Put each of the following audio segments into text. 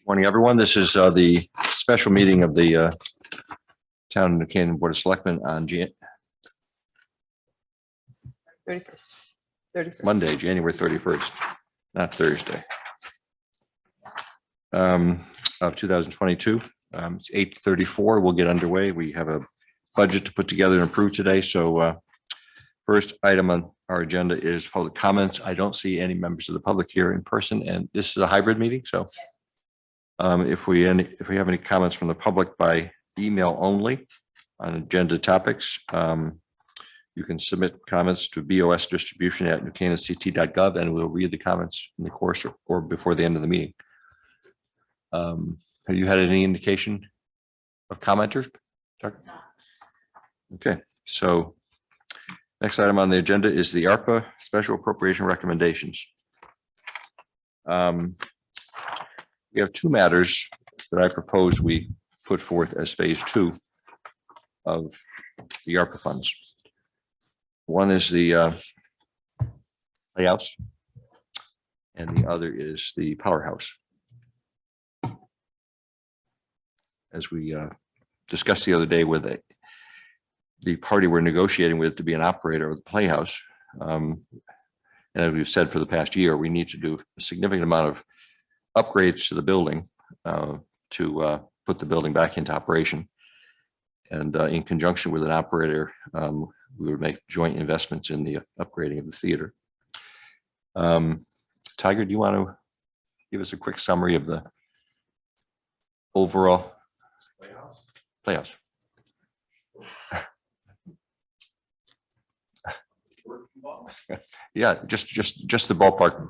Morning, everyone. This is the special meeting of the Town of New Canaan Board of Selectmen on 31st. Monday, January 31st, not Thursday, of 2022. It's 8:34. We'll get underway. We have a budget to put together and approve today. So first item on our agenda is public comments. I don't see any members of the public here in person, and this is a hybrid meeting. So if we have any comments from the public by email only on agenda topics, you can submit comments to bosdistribution@newcanaan.ct.gov, and we'll read the comments in the course or before the end of the meeting. Have you had any indication of commenters? Okay, so next item on the agenda is the Arpa special appropriation recommendations. We have two matters that I propose we put forth as phase 2 of the Arpa funds. One is the Playhouse, and the other is the Powerhouse. As we discussed the other day with the party we're negotiating with to be an operator of the Playhouse, and as we've said for the past year, we need to do a significant amount of upgrades to the building to put the building back into operation. And in conjunction with an operator, we would make joint investments in the upgrading of the theater. Tiger, do you want to give us a quick summary of the overall Playhouse? Yeah, just the ballpark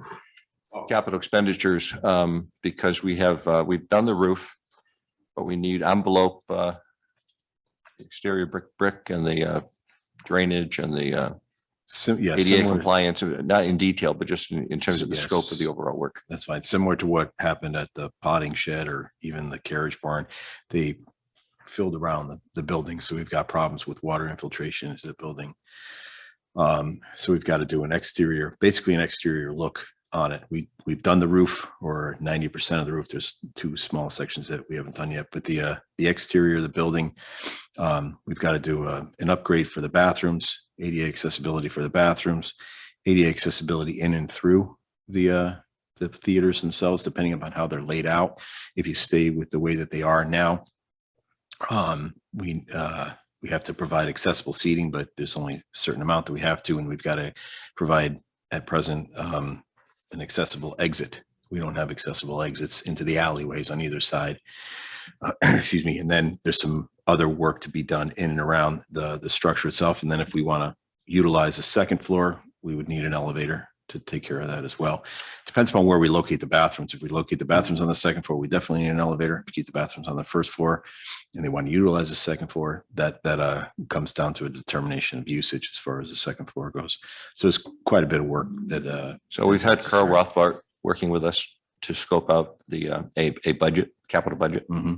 capital expenditures, because we've done the roof, but we need envelope, exterior brick and the drainage and the ADA compliance, not in detail, but just in terms of the scope of the overall work. That's fine. Similar to what happened at the potting shed or even the carriage barn, they filled around the building. So we've got problems with water infiltration into the building. So we've got to do basically an exterior look on it. We've done the roof, or 90% of the roof. There's two small sections that we haven't done yet, but the exterior of the building, we've got to do an upgrade for the bathrooms, ADA accessibility for the bathrooms, ADA accessibility in and through the theaters themselves, depending upon how they're laid out. If you stay with the way that they are now, we have to provide accessible seating, but there's only a certain amount that we have to, and we've got to provide at present an accessible exit. We don't have accessible exits into the alleyways on either side. Excuse me. And then there's some other work to be done in and around the structure itself. And then if we want to utilize the second floor, we would need an elevator to take care of that as well. Depends upon where we locate the bathrooms. If we locate the bathrooms on the second floor, we definitely need an elevator. If we keep the bathrooms on the first floor and they want to utilize the second floor, that comes down to a determination of usage as far as the second floor goes. So it's quite a bit of work that. So we've had Carl Rothbart working with us to scope out the a budget, capital budget. Mm-hmm.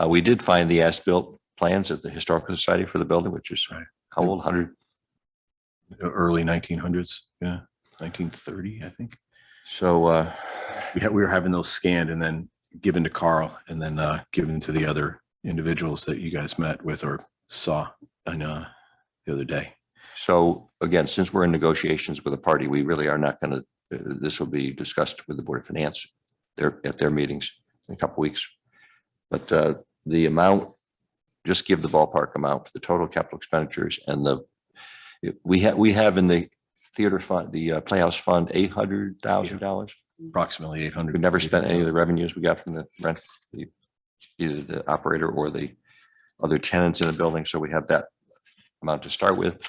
We did find the as-built plans at the Historical Society for the building, which is right. How old? Early 1900s. Yeah. 1930, I think. So we were having those scanned and then given to Carl, and then given to the other individuals that you guys met with or saw on the other day. So again, since we're in negotiations with a party, we really are not going to. This will be discussed with the Board of Finance at their meetings in a couple of weeks. But the amount, just give the ballpark amount for the total capital expenditures, and we have in the theater fund, the Playhouse fund, $800,000. Approximately 800. We never spent any of the revenues we got from the rent, either the operator or the other tenants in the building. So we have that amount to start with.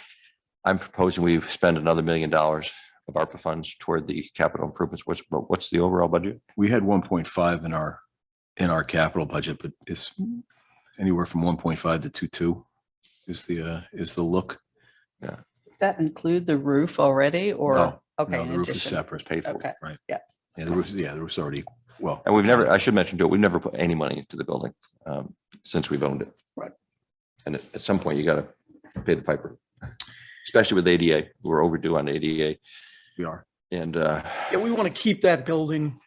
I'm proposing we spend another $1 million of ARPA funds toward the capital improvements. What's the overall budget? We had 1.5 in our capital budget, but it's anywhere from 1.5 to 2.2 is the look. Yeah. That include the roof already, or No, okay, no, in the roof is addition. separate. Paid for. Okay. Right. Yeah. Yeah, the roof's already, well. And I should mention too, we've never put any money into the building since we've owned it. Right. And at some point you got to pay the piper, especially with ADA. We're overdue on ADA. We are. And Yeah, we want to keep that building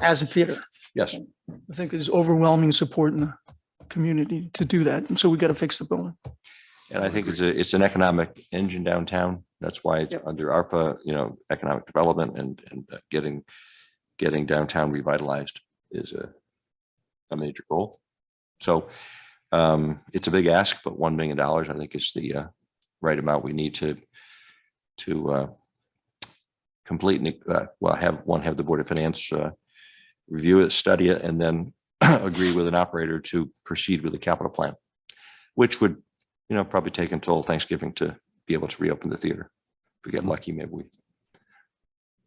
as a theater. Yes. I think there's overwhelming support in the community to do that. And so we got to fix the building. And I think it's an economic engine downtown. That's why it's Yep. under ARPA, economic development and getting downtown revitalized is a major goal. So it's a big ask, but $1 million, I think, is the right amount we need to complete, have the Board of Finance review it, study it, and then agree with an operator to proceed with the capital plan, which would, probably take until Thanksgiving to be able to reopen the theater. If we get lucky, maybe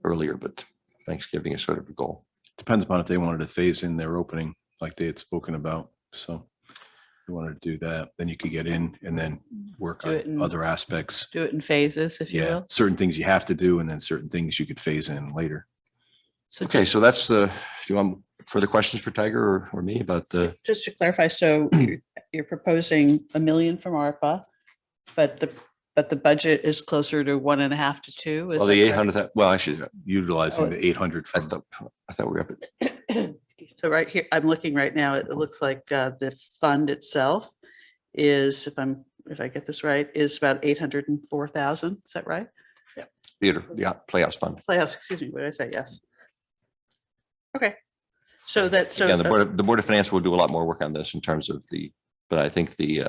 earlier, but Thanksgiving is sort of a goal. Depends upon if they wanted to phase in their opening like they had spoken about. So if you wanted to do that, then you could get in and then work Do it in- on other aspects. Do it in phases, if you Yeah, will. certain things you have to do and then certain things you could phase in later. So Okay, just- so that's do you want further questions for Tiger or me about the? just to clarify, so you're proposing $1 million from ARPA, but the budget is closer to 1.5 to 2. Is Well, that the correct? 800, well, actually, Utilizing the 800 I from thought we were up at, So right here, I'm looking right now, it looks like the fund itself is, if I get this right, is about 804,000. Is that right? theater, the Playhouse Fund. Playhouse, excuse me, what did I say? Yes. Okay. So that, so. Again, the Board of Finance will do a lot more work on this in terms of but I think the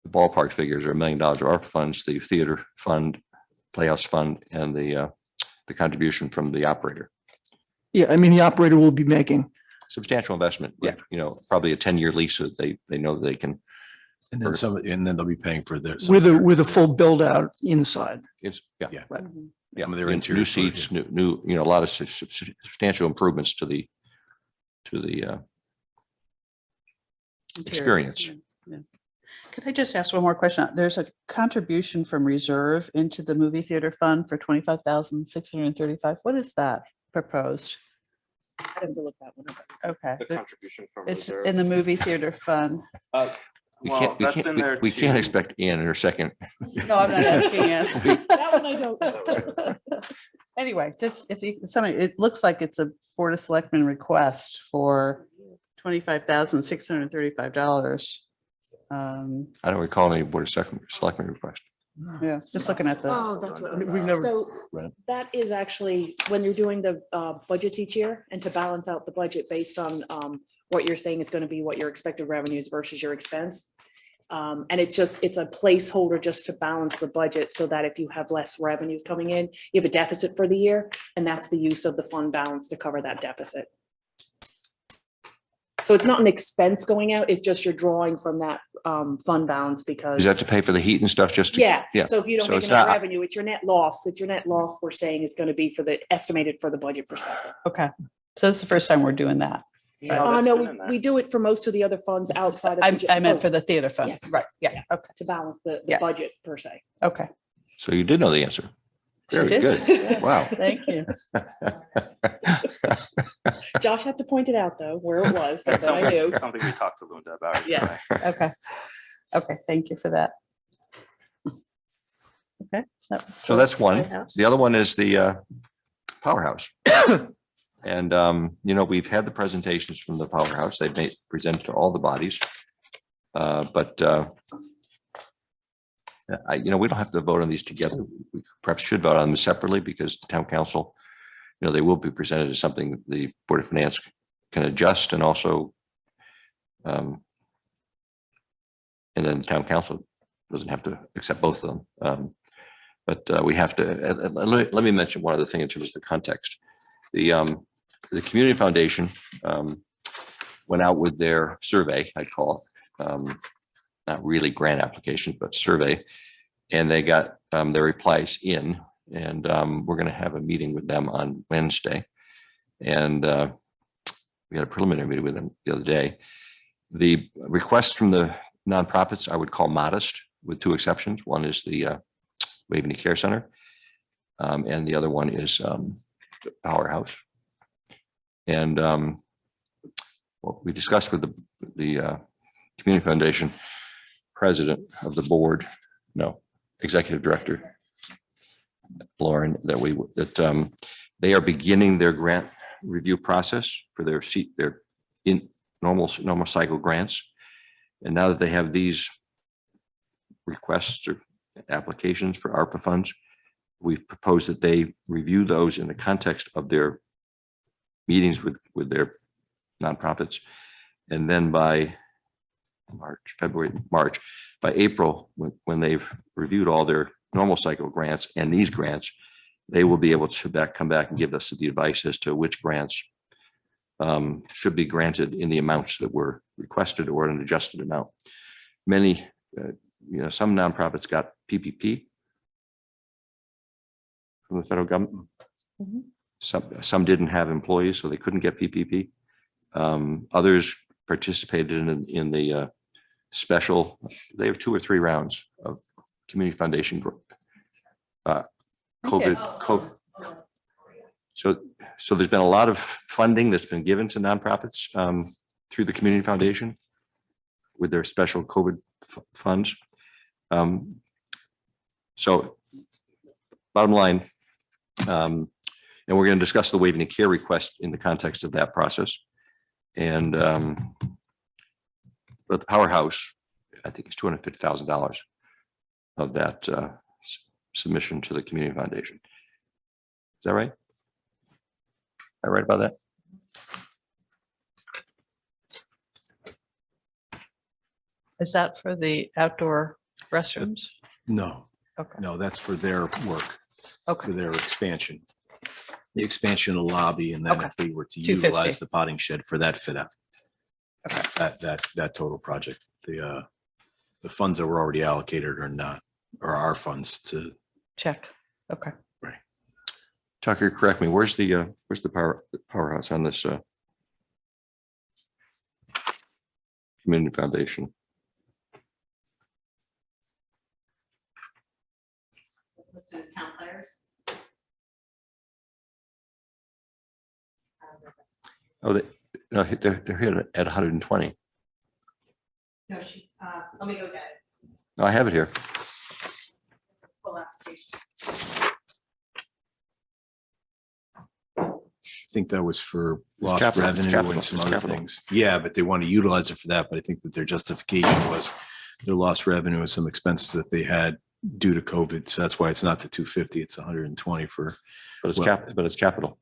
ballpark figures are $1 million of ARPA funds, the theater fund, Playhouse Fund, and the contribution from the operator. Yeah, I mean, the operator will be making, Substantial investment, but, probably a 10-year lease so they know they can, and then they'll be paying for their with a full build out inside. it's, Yeah. Mhm. yeah, Some of their new interior seats, new, a lot of substantial improvements to the experience. Yeah. Could I just ask one more question? There's a contribution from reserve into the movie theater fund for 25,635. What is that proposed? I have to look that one up. Okay, The contribution from it's reserve. in the movie theater fund. We Well, can't, we that's can't, in we- there we can't too. expect Ann in her second. No, I'm not asking you. That one I don't know. Anyway, just if you, it looks like it's a Board of Selectmen request for $25,635. I don't recall any Board of Selectmen request. Yeah, just looking at the, Oh, that's what. We've never, So Right. that is actually when you're doing the budgets each year and to balance out the budget based on what you're saying is going to be what your expected revenues versus your expense. And it's a placeholder just to balance the budget so that if you have less revenues coming in, you have a deficit for the year, and that's the use of the fund balance to cover that deficit. So it's not an expense going out, it's just you're drawing from that fund balance because. Is that to pay for the heat and stuff just to? Yeah, Yeah. so if you don't So make it's enough not- revenue, it's your net loss. It's your net loss we're saying is going to be for the estimated for the budget perspective. okay. So it's the first time we're doing that. that's No, been in there. we do it for most of the other funds outside of. I meant for the theater fund. Yes. Right, yeah, okay, To balance the Yeah. budget per se. okay. So you did know the answer. She Very did. good. Wow. Thank you. Josh had to point it out though, where it was. That's That's what I knew. something we talked to Linda about. Yeah. yesterday. Okay. Okay, thank you for that. Okay. that was So that's one. Powerhouse. The other one is the Powerhouse. And, we've had the presentations from the Powerhouse. They've made presented to all the bodies. But we don't have to vote on these together. We perhaps should vote on them separately because the town council, they will be presented as something the Board of Finance can adjust and also and then the town council doesn't have to accept both of them. But we have to, let me mention one other thing in terms of the context. The Community Foundation went out with their survey, I'd call it, not really grant application, but survey. And they got their replies in, and we're going to have a meeting with them on Wednesday. And we had a preliminary meeting with them the other day. The requests from the nonprofits I would call modest, with two exceptions. One is the Waveney Care Center, and the other one is the Powerhouse. And what we discussed with the Community Foundation president of the board, executive director, Lauren, that they are beginning their grant review process for their in normal cycle grants. And now that they have these requests or applications for ARPA funds, we propose that they review those in the context of their meetings with their nonprofits. And then by March, by April, when they've reviewed all their normal cycle grants and these grants, they will be able to come back and give us the advice as to which grants should be granted in the amounts that were requested or an adjusted amount. Many, some nonprofits got PPP from the federal government. Mhm. Some didn't have employees, so they couldn't get PPP. Others participated in the special. They have 2 or 3 rounds of community foundation COVID. So there's been a lot of funding that's been given to nonprofits through the community foundation with their special COVID funds. So bottom line, and we're going to discuss the waiving of care request in the context of that process. And but the Powerhouse, I think it's $250,000 of that submission to the community foundation. Is that right? Am I right about that? Is that for the outdoor restrooms? No, Okay, no, that's for their work, for okay, their expansion. The expansion of the lobby, and then Okay. if we were to 250. utilize the potting shed for that fit out. Okay. That total project, the funds that were already allocated are not, or our funds to, check. Okay. Tucker, correct me. Where's the Powerhouse on this community foundation? Listed as town players. Oh, they're here at 120. No, let me go get it. No, I have it here. Full application. I think that was for lost capital, it's revenue capital, and some it's other capital. things. Yeah, but they want to utilize it for that. But I think that their justification was their lost revenue and some expenses that they had due to COVID. So that's why it's not the 250, it's 120 for, But it's Well- but it's capital.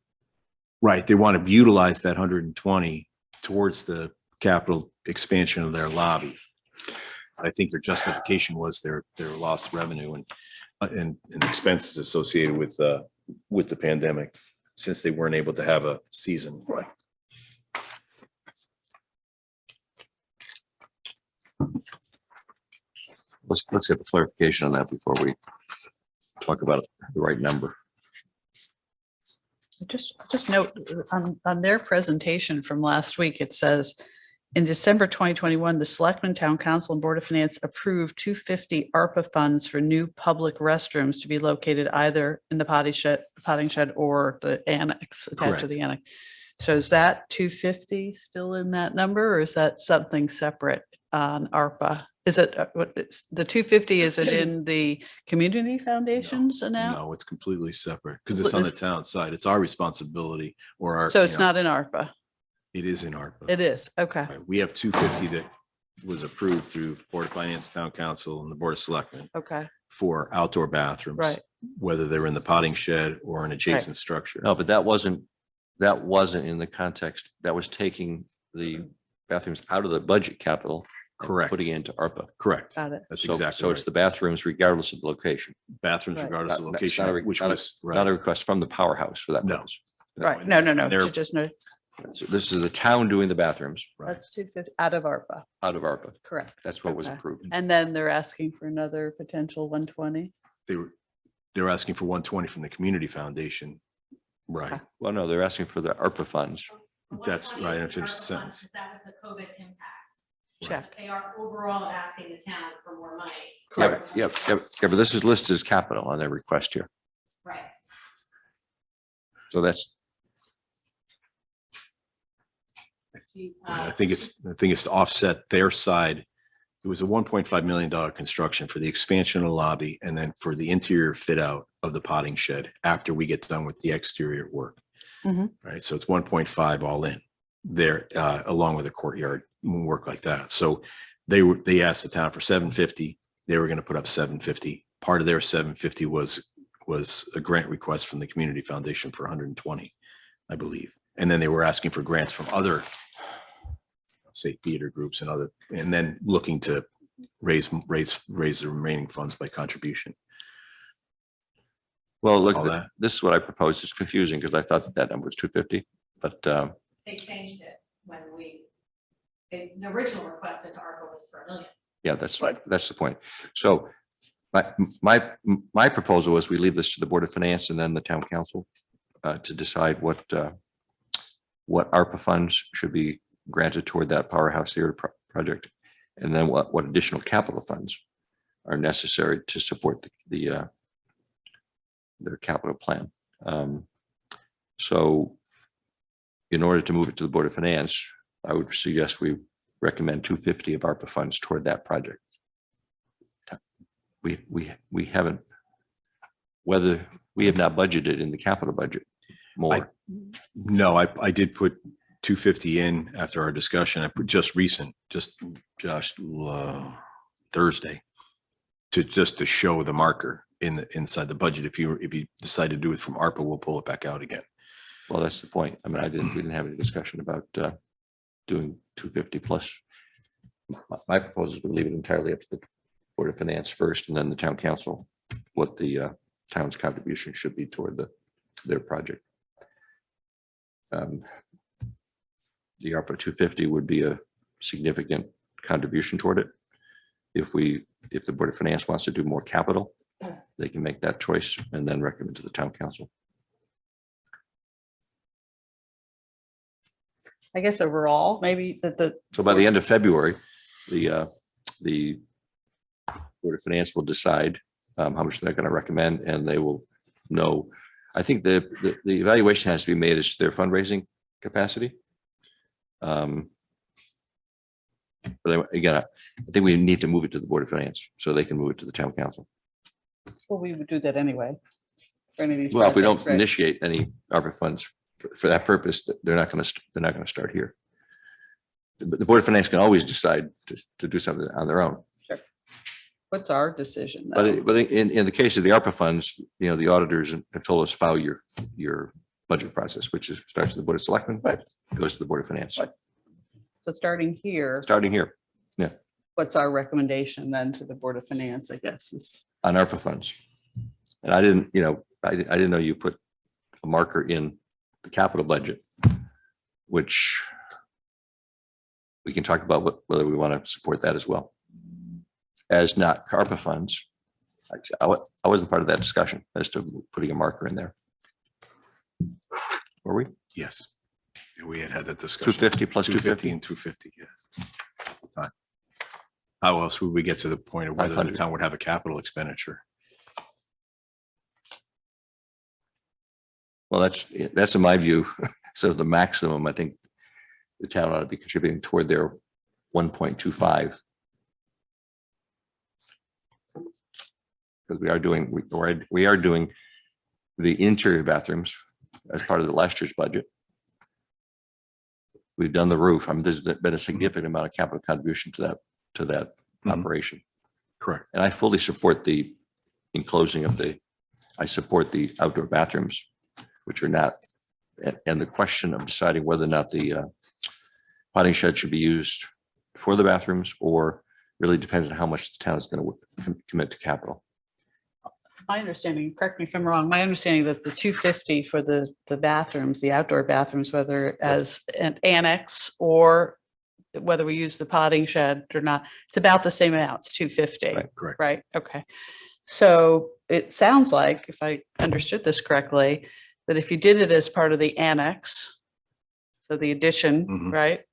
right. They want to utilize that 120 towards the capital expansion of their lobby. I think their justification was their lost revenue and expenses associated with the pandemic, since they weren't able to have a season. Right. Let's get the clarification on that before we talk about the right number. Just note on their presentation from last week, it says in December 2021, the Selectmen, Town Council, and Board of Finance approved 250 ARPA funds for new public restrooms to be located either in the potting shed or the annex attached to Correct. the annex. So is that 250 still in that number, or is that something separate on ARPA? Is it the 250? Is it in the community foundations now? No, it's completely separate because it's on the town side. It's our responsibility or our. So it's not in ARPA. It is in ARPA. It is. Okay. Right. We have 250 that was approved through Board of Finance, Town Council, and the Board of Selectmen Okay. for outdoor bathrooms. Right. Whether they're in the potting shed or an adjacent structure. No, but that wasn't in the context. That was taking the bathrooms out of the budget capital. and Correct. Putting it into ARPA. Correct. Got it. That's So exactly it's right. the bathrooms regardless of the location. Bathrooms Right. regardless of Not- location, not a- which not a- was. Not a request from the Powerhouse for that No. purpose. Right. No. They're- Just no. So this is the town doing the bathrooms That's 250 out of ARPA. out of ARPA. Correct. That's what was Okay. approved. And then they're asking for another potential 120. They're asking for 120 from the community foundation. Right. Okay. Well, no, they're asking for the ARPA funds. That's right, I finished the sentence. That was the COVID impact. Check. They are overall asking the town for more money. Correct. Yeah, but this is listed as capital on their request here. Right. So that's, I think it's to offset their side. It was a $1.5 million construction for the expansion of the lobby and then for the interior fit out of the potting shed after we get done with the exterior work. Mhm. Right, so it's 1.5 all in there, along with a courtyard, work like that. So they asked the town for 750. They were going to put up 750. Part of their 750 was a grant request from the Community Foundation for 120, I believe. And then they were asking for grants from other, say, theater groups and then looking to raise the remaining funds by contribution. Well, look, All that. this is what I proposed. It's confusing because I thought that number was 250, but They changed it when the original request into ARPA was for $1 million. yeah, that's the point. So my proposal was we leave this to the Board of Finance and then the town council to decide what ARPA funds should be granted toward that Powerhouse theater project, and then what additional capital funds are necessary to support their capital plan. So in order to move it to the Board of Finance, I would suggest we recommend 250 of ARPA funds toward that project. We haven't, whether we have not budgeted in the capital budget more. No, I did put 250 in after our discussion. I put just Thursday to show the marker inside the budget. If you decide to do it from ARPA, we'll pull it back out again. Well, that's the point. I mean, we didn't have any discussion about doing 250 plus. My proposal is we leave it entirely up to the Board of Finance first, and then the town council, what the town's contribution should be toward their project. The ARPA 250 would be a significant contribution toward it. If the Board of Finance wants to do more capital, they can make that choice and then recommend to the town council. I guess overall, maybe So by the end of February, the Board of Finance will decide how much they're going to recommend, and they will know. I think the evaluation has to be made as to their fundraising capacity. But again, I think we need to move it to the Board of Finance so they can move it to the town council. well, we would do that anyway. For any of these Well, if we don't projects, right? initiate any ARPA funds for that purpose, they're not going to start here. The Board of Finance can always decide to do something on their own. What's our decision? though? But in the case of the ARPA funds, the auditors have told us follow your budget process, which starts with the Board of Selectmen, Right. goes to the Board of Finance. Right. So starting here, Starting here what's our recommendation then to the Board of Finance, I guess, is on ARPA funds. And I didn't know you put a marker in the capital budget, which we can talk about whether we want to support that as well as not ARPA funds. Actually, I wasn't part of that discussion as to putting a marker in there. Were we? Yes. We had that discussion. 250 plus 250 250? and 250, yes. Fine. How else would we get to the point of whether the 500. town would have a capital expenditure? Well, that's in my view. So the maximum, I think the town ought to be contributing toward their 1.25. Because we are doing the interior bathrooms as part of the last year's budget. We've done the roof. I mean, there's been a significant amount of capital contribution to that Mhm. operation. Correct. And I fully support the enclosing of I support the outdoor bathrooms, which are not, and the question of deciding whether or not the potting shed should be used for the bathrooms or really depends on how much the town is going to commit to capital. my understanding, correct me if I'm wrong, my understanding that the 250 for the bathrooms, the outdoor bathrooms, whether as an annex or whether we use the potting shed or not, it's about the same amount, it's 250. Right. Correct. Right, okay. So it sounds like, if I understood this correctly, that if you did it as part of the annex, so the addition, Mhm. right?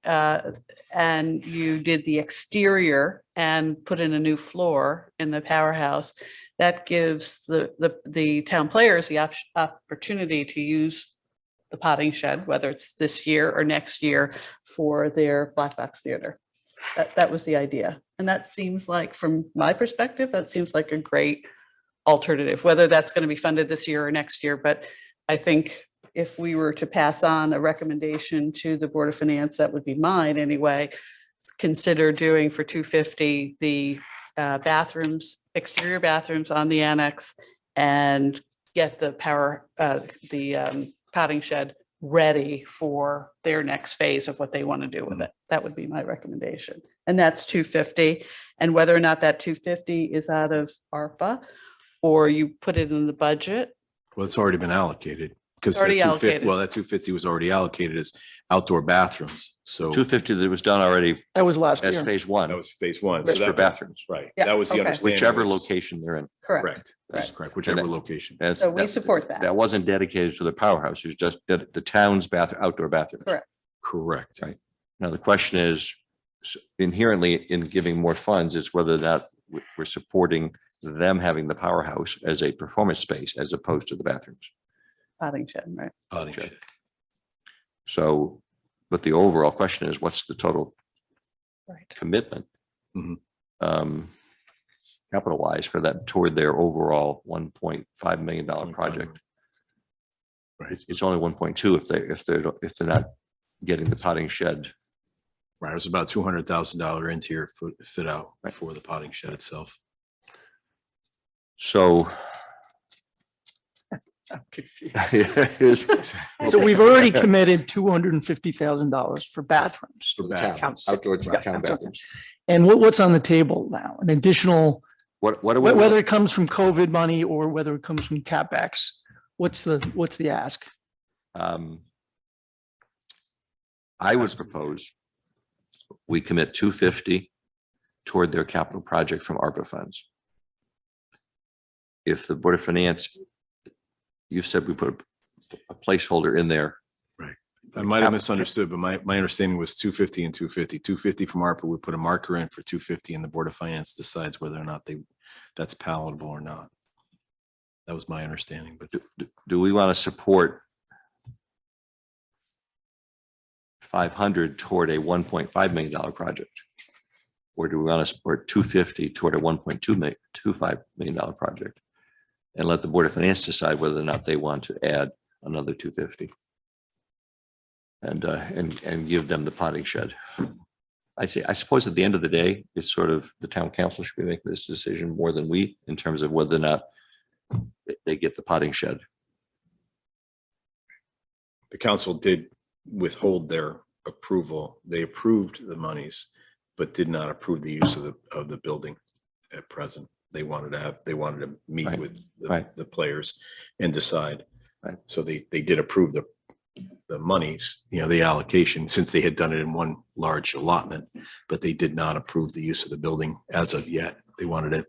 And you did the exterior and put in a new floor in the Powerhouse, that gives the town players the opportunity to use the potting shed, whether it's this year or next year, for their Black Box Theater. That was the idea. And that seems like, from my perspective, that seems like a great alternative, whether that's going to be funded this year or next year. But I think if we were to pass on a recommendation to the Board of Finance, that would be mine anyway, consider doing for 250 the bathrooms, exterior bathrooms on the annex, and get the potting shed ready for their next phase of what they want to do with it. That would be my recommendation. And that's 250. And whether or not that 250 is out of ARPA or you put it in the budget. Well, it's already been allocated because Already allocated. well, that 250 was already allocated as outdoor bathrooms. So 250 that was done already That was last as year. phase one. that was phase one. That's So for that, bathrooms, right. Yeah, That was the okay. understanding. whichever was- location they're in. Correct. That's Right. correct. Whichever that- location. That's- So we that's- support that. That wasn't dedicated to the Powerhouse. It was just the town's outdoor bathrooms. Correct. Correct. Right. Now, the question is inherently in giving more funds is whether or not we're supporting them having the Powerhouse as a performance space as opposed to the bathrooms. Potting shed, right? Potting Okay. shed. So, but the overall question is, what's the total Right. commitment? Mhm. Capital wise for that toward their overall $1.5 million project. Right. It's only 1.2 if they're not getting the potting shed. Right. It was about $200,000 interior fit out Right. for the potting shed itself. So. So we've already committed $250,000 for bathrooms. For bathrooms. Outdoor Yeah, town outdoor. bathrooms. And what's on the table now? An additional, What are we? whether it comes from COVID money or whether it comes from CapEx, what's the ask? I would propose we commit 250 toward their capital project from ARPA funds. If the Board of Finance, you said we put a placeholder in there. I might have misunderstood, but my understanding was 250 and 250. 250 from ARPA, we put a marker in for 250 and the Board of Finance decides whether or not that's palatable or not. That was my understanding, but Do we want to support 500 toward a $1.5 million project? Or do we want to support 250 toward a $1.25 million project? And let the Board of Finance decide whether or not they want to add another 250. And give them the potting shed. I suppose at the end of the day, it's sort of the town council should be making this decision more than we in terms of whether or not they get the potting shed. the council did withhold their approval. They approved the monies, but did not approve the use of the building at present. They wanted to meet Right, with right. the players and decide. Right. So they did approve the monies, the allocation, since they had done it in one large allotment, but they did not approve the use of the building as of yet. They wanted to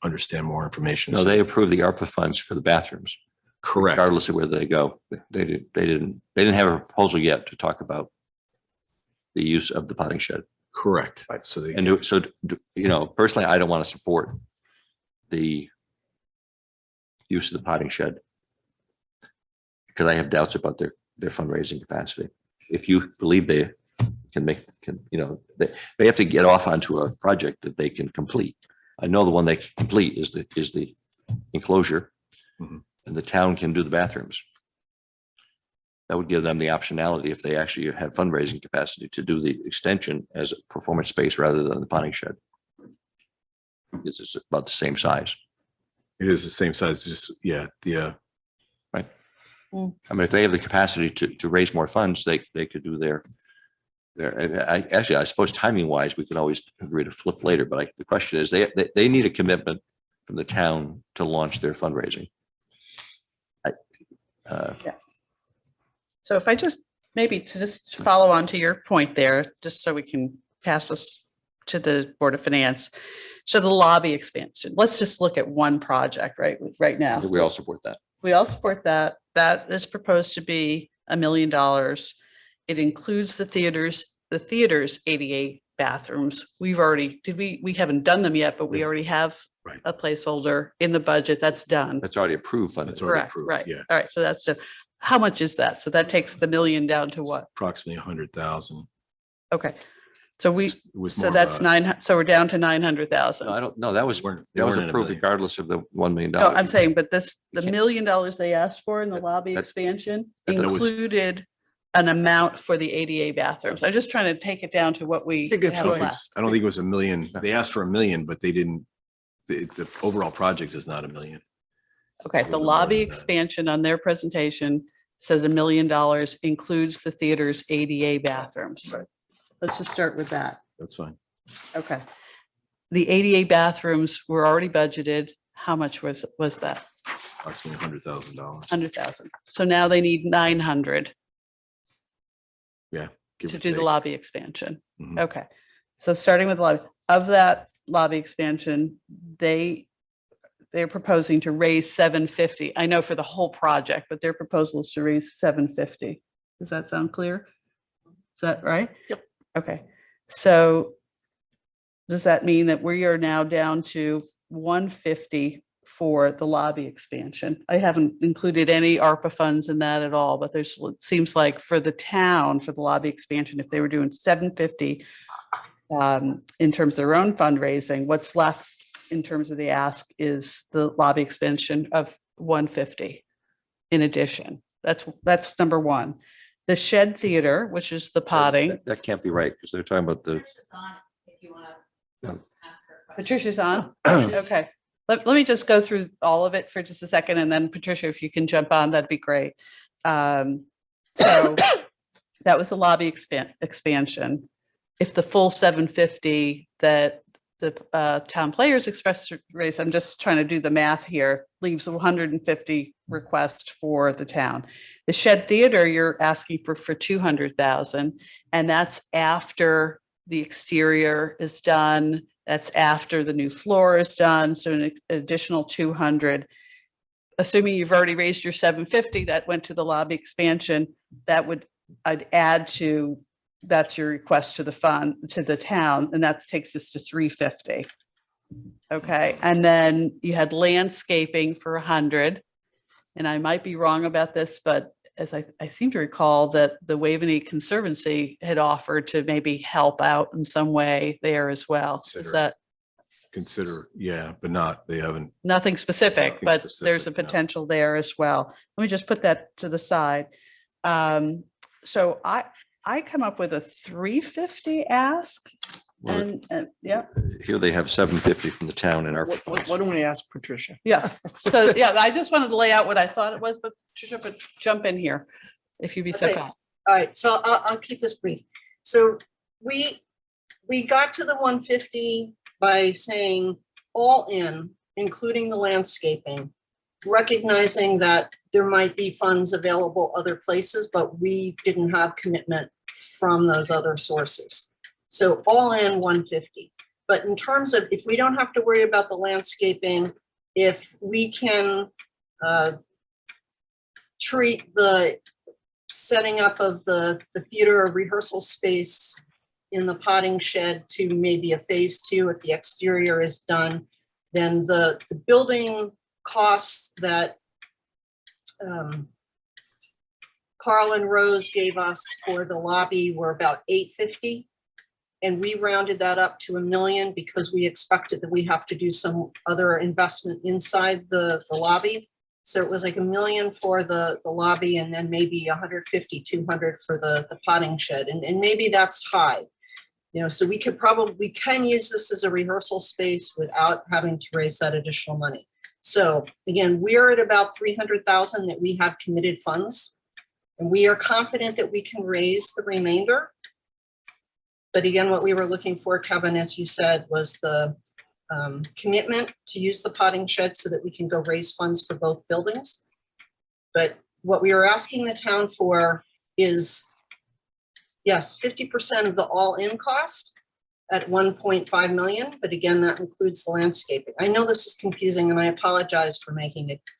understand more information. No, they approved the ARPA funds for the bathrooms, Correct. regardless of where they go. They didn't have a proposal yet to talk about the use of the potting shed. Correct. So they, Personally, I don't want to support the use of the potting shed because I have doubts about their fundraising capacity. If you believe they can they have to get off onto a project that they can complete. I know the one they can complete is the enclosure, Mhm. and the town can do the bathrooms. That would give them the optionality if they actually have fundraising capacity to do the extension as a performance space rather than the potting shed. This is about the same size. it is the same size, just, I mean, if they have the capacity to raise more funds, they could do their, I suppose timing wise, we could always agree to flip later, but the question is, they need a commitment from the town to launch their fundraising. Yes. So if I just, maybe to just follow on to your point there, just so we can pass this to the Board of Finance. So the lobby expansion, let's just look at one project right now. We all support that. We all support that. That is proposed to be $1 million. It includes the theater's 88 bathrooms. We haven't done them yet, but we already have Right. a placeholder in the budget. That's done. That's already approved funding. That's already Correct, approved, right. yeah. All right, so that's, how much is that? So that takes the million down to what? Approximately 100,000. Okay. So we, It was so more that's of a- 9, so we're down to No, 900,000. I don't, no, that was, They that was weren't in a approved million. regardless of the $1 million. No, I'm saying, but this, the $1 can't- million they asked for in the That- lobby that- expansion that was- included an amount for the ADA bathrooms. I'm just trying to take it down to what we think it's have right. left. I don't think it was a million. They asked for a million, but they didn't, the overall project is not a million. Okay, It's a the little bit more lobby than that. expansion on their presentation says $1 million includes the theater's ADA bathrooms. Right. Let's just start with that. That's fine. Okay. The ADA bathrooms were already budgeted. How much was that? Approximately $100,000. 100,000. So now they need 900 give to or do the take. lobby expansion. Mhm. Okay. So starting with lobby, of that lobby expansion, they're proposing to raise 750. I know for the whole project, but their proposal is to raise 750. Does that sound clear? Is that right? Yep. Okay. So does that mean that we are now down to 150 for the lobby expansion? I haven't included any ARPA funds in that at all, but there's, it seems like for the town, for the lobby expansion, if they were doing 750 in terms of their own fundraising, what's left in terms of the ask is the lobby expansion of 150 in addition. That's number one. The shed theater, which is the potting. That can't be right because they're talking about the, Patricia's on it if you want No. to ask her. a question. Patricia's on? Okay. Let me just go through all of it for just a second, and then Patricia, if you can jump on, that'd be great. So that was the lobby expansion. If the full 750 that the town players expressed to raise, I'm just trying to do the math here, leaves 150 request for the town. The shed theater, you're asking for 200,000, and that's after the exterior is done. That's after the new floor is done. So an additional 200. Assuming you've already raised your 750, that went to the lobby expansion, that would, I'd add to, that's your request to the fund, to the town, and that takes us to 350. Okay, and then you had landscaping for 100. And I might be wrong about this, but as I seem to recall that the Waveney Conservancy had offered to maybe help out in some way there as well. Is Consider it. that Consider, yeah, but not, they haven't. nothing specific, Nothing but there's a specific, no. potential there as well. Let me just put that to the side. So I come up with a 350 ask well, and yeah, here they have 750 from the town and our funds. Why don't we ask Patricia? yeah. So yeah, I just wanted to lay out what I thought it was, but Patricia, but jump in here if you'd be so Okay. kind. All right, so I'll keep this brief. So we got to the 150 by saying all in, including the landscaping, recognizing that there might be funds available other places, but we didn't have commitment from those other sources. So all in 150. But in terms of if we don't have to worry about the landscaping, if we can treat the setting up of the theater rehearsal space in the potting shed to maybe a phase 2 if the exterior is done, then the building costs that Carl and Rose gave us for the lobby were about $850. And we rounded that up to $1 million because we expected that we have to do some other investment inside the lobby. So it was like $1 million for the lobby and then maybe 150, 200 for the potting shed. And maybe that's high. You know, so we can use this as a rehearsal space without having to raise that additional money. So again, we're at about 300,000 that we have committed funds. And we are confident that we can raise the remainder. But again, what we were looking for, Kevin, as you said, was the commitment to use the potting shed so that we can go raise funds for both buildings. But what we are asking the town for is, yes, 50% of the all-in cost at 1.5 million. But again, that includes the landscaping. I know this is confusing and I apologize for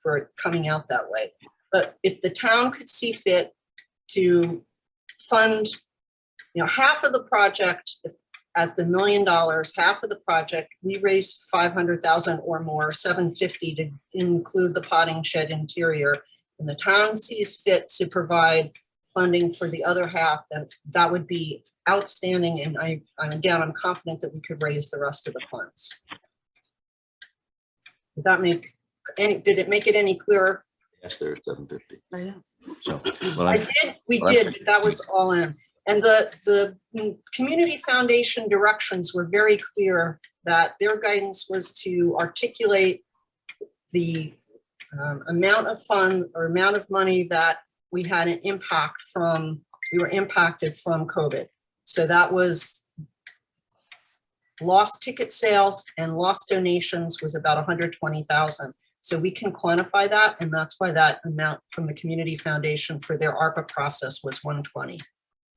for it coming out that way. But if the town could see fit to fund, you know, half of the project at the $1 million, half of the project, we raised 500,000 or more, 750 to include the potting shed interior. And the town sees fit to provide funding for the other half, then that would be outstanding. And I'm confident that we could raise the rest of the funds. Did that make did it make it any clearer? Yes, there's 750. I know. So, well, We did, but that was all in. And the Community Foundation directions were very clear that their guidance was to articulate the amount of fund or amount of money that we had an impact from, we were impacted from COVID. So that was lost ticket sales and lost donations was about 120,000. So we can quantify that, and that's why that amount from the Community Foundation for their ARPA process was 120.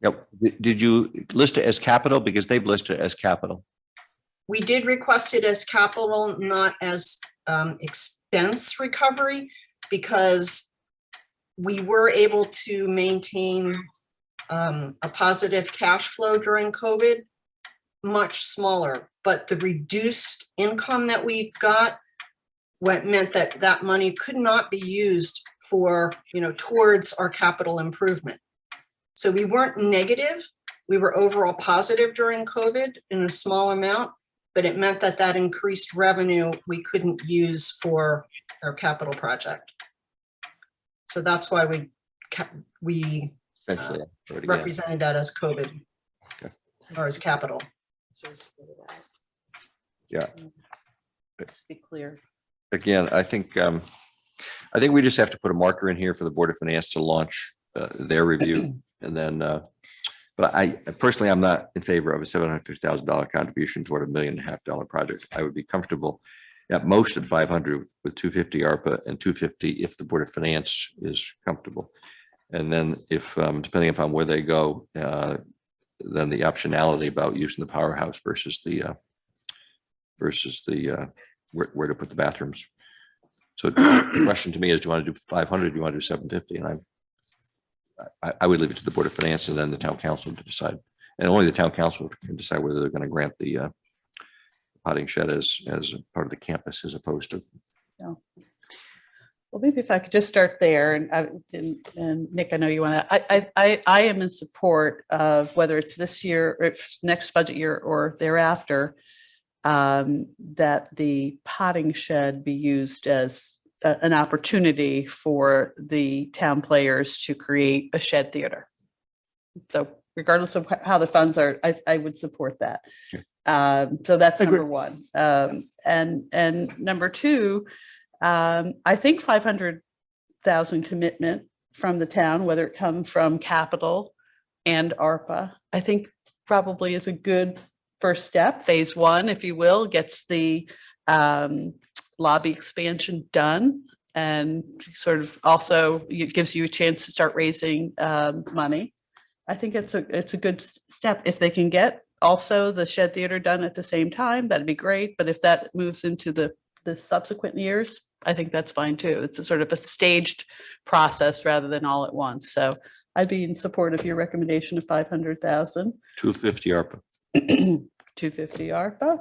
yep. Did you list it as capital? Because they've listed it as capital. We did request it as capital, not as expense recovery, because we were able to maintain a positive cash flow during COVID, much smaller, but the reduced income that we got what meant that that money could not be used for, towards our capital improvement. So we weren't negative. We were overall positive during COVID in a small amount, but it meant that that increased revenue we couldn't use for our capital project. So that's why we Essentially, already, represented that as COVID Okay. or as capital. Yeah. Be clear. Again, I think we just have to put a marker in here for the Board of Finance to launch their review. And then, but I personally, I'm not in favor of a $750,000 contribution toward $1.5 million project. I would be comfortable at most at 500 with 250 ARPA and 250 if the Board of Finance is comfortable. And then if, depending upon where they go, then the optionality about using the Powerhouse versus the where to put the bathrooms. So the question to me is, do you want to do 500? Do you want to do 750? And I would leave it to the Board of Finance and then the town council to decide. And only the town council can decide whether they're going to grant the potting shed as part of the campus as opposed to. Well, maybe if I could just start there, and Nick, I know you want to. I am in support of whether it's this year, or if next budget year, or thereafter, that the potting shed be used as an opportunity for the town players to create a shed theater. So regardless of how the funds are, I would support that. Sure. So that's Agree. number one. And number two, I think 500,000 commitment from the town, whether it come from capital and ARPA, I think probably is a good first step. Phase one, if you will, gets the lobby expansion done, and sort of also it gives you a chance to start raising money. I think it's a good step. If they can get also the shed theater done at the same time, that'd be great. But if that moves into the subsequent years, I think that's fine too. It's a sort of a staged process rather than all at once. So I'd be in support of your recommendation of 500,000. 250 ARPA. 250 ARPA.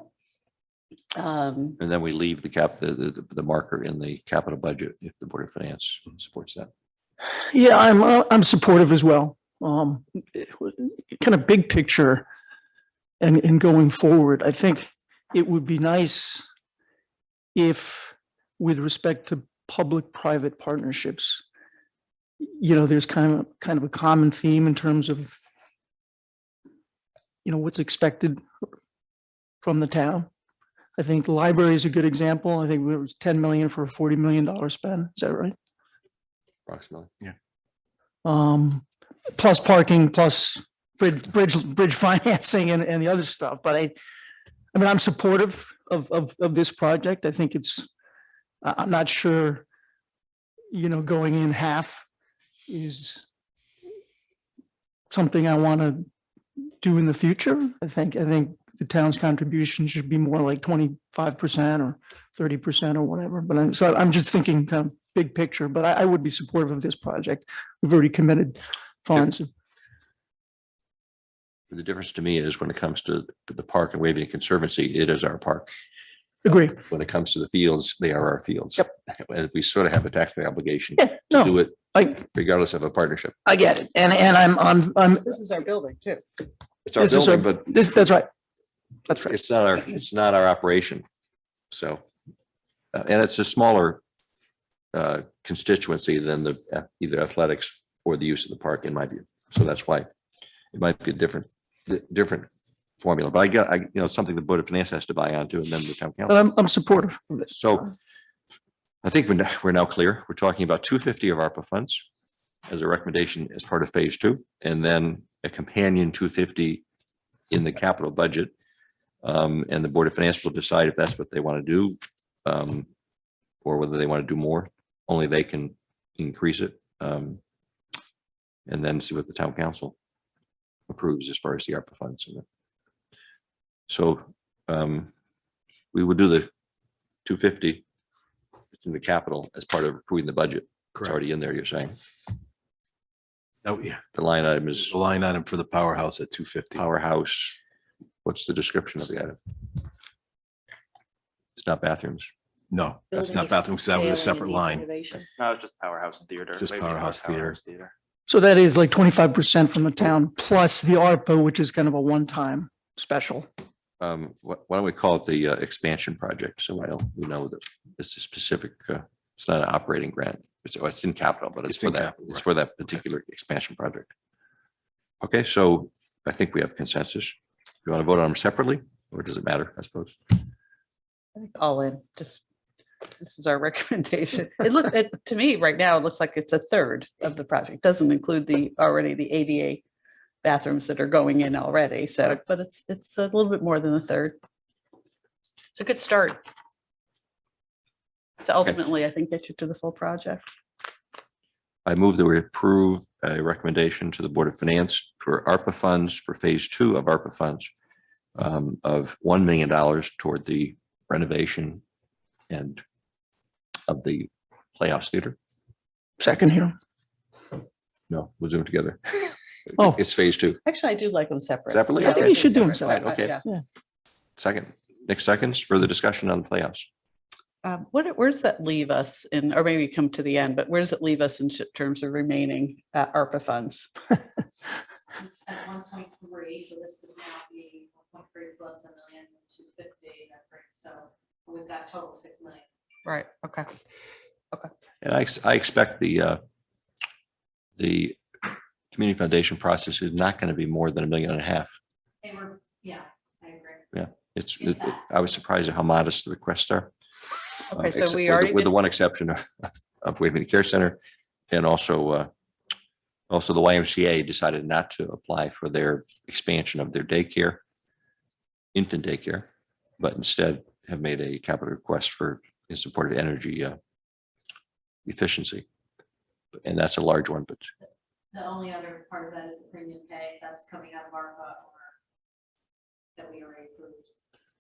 And then we leave the marker in the capital budget if the Board of Finance supports that. Yeah, I'm supportive as well. Kind of big picture and going forward, I think it would be nice if, with respect to public-private partnerships, there's kind of a common theme in terms of, what's expected from the town. I think the library is a good example. I think it was 10 million for a $40 million spend. Is that right? Approximately. Yeah. Plus parking, plus bridge financing and the other stuff. But I'm supportive of this project. I think I'm not sure, going in half is something I want to do in the future. I think the town's contribution should be more like 25% or 30% or whatever. But I'm just thinking kind of big picture, but I would be supportive of this project. We've already committed funds. The difference to me is when it comes to the park and Waveney Conservancy, it is our park. Agree. When it comes to the fields, they are our fields. Yep. And we sort of have a taxpayer obligation Yeah, to no, do it regardless of a partnership. I get it. And I'm, This is our building too. It's our this is building, but that's right. That's right. it's not our operation. So, and it's a smaller constituency than the either athletics or the use of the park, in my view. So that's why it might be a different formula. But something the Board of Finance has to buy onto, and then the town council. But I'm supportive of this. So I think we're now clear. We're talking about 250 of ARPA funds as a recommendation as part of phase 2, and then a companion 250 in the capital budget. And the Board of Finance will decide if that's what they want to do, or whether they want to do more. Only they can increase it, and then see what the town council approves as far as the ARPA funds. So we would do the 250. It's in the capital as part of approving the budget. It's already in there, you're saying. Oh, yeah. The line item is The line item for the Powerhouse at 250. Powerhouse. What's the description of the item? It's not bathrooms. No, that's Building not bathrooms. That was a Failing separate in line. renovation. No, it's just Powerhouse Theater. Just Maybe not Powerhouse Theater. So that is like 25% from the town plus the ARPA, which is kind of a one-time special. Why don't we call it the expansion project? So we know that it's a specific, it's not an operating grant. It's in capital, but it's It's for in that, capital, it's right. for that particular expansion project. Okay, so I think we have consensus. You want to vote on them separately, or does it matter, I suppose? I think all in, just, this is our recommendation. To me, right now, it looks like it's a third of the project. Doesn't include the ADA bathrooms that are going in already. So, but it's a little bit more than a third. It's a good start. To ultimately, I think, get you to the full project. I move that we approve a recommendation to the Board of Finance for ARPA funds for phase 2 of ARPA funds of $1 million toward the renovation and of the Playhouse Theater. Second here. No, we'll do them together. Oh. It's phase 2. Actually, I do like them separate. Separately? Yeah, I think let's you do should do them separate. separate. Yeah. Yeah. Second, Nick seconds, further discussion on the Playhouse. Where does that leave us in, or maybe come to the end, but where does it leave us in terms of remaining ARPA funds? At 1.3, so this would now be 1.3 plus $1,250,000, that brings, so we've got total 6 million. Right, okay. And I expect the community foundation process is not going to be more than $1.5 million. They were, yeah, I agree. Yeah, I was surprised at how modest the requests are. Okay, so Except we with already with the did- one exception of Waverly Care Center, and also the YMCA decided not to apply for their expansion of their daycare, infant daycare, but instead have made a capital request in support of energy efficiency, and that's a large one. But The only other part of that is the premium pay, that's coming out of Arpa or that we already approved.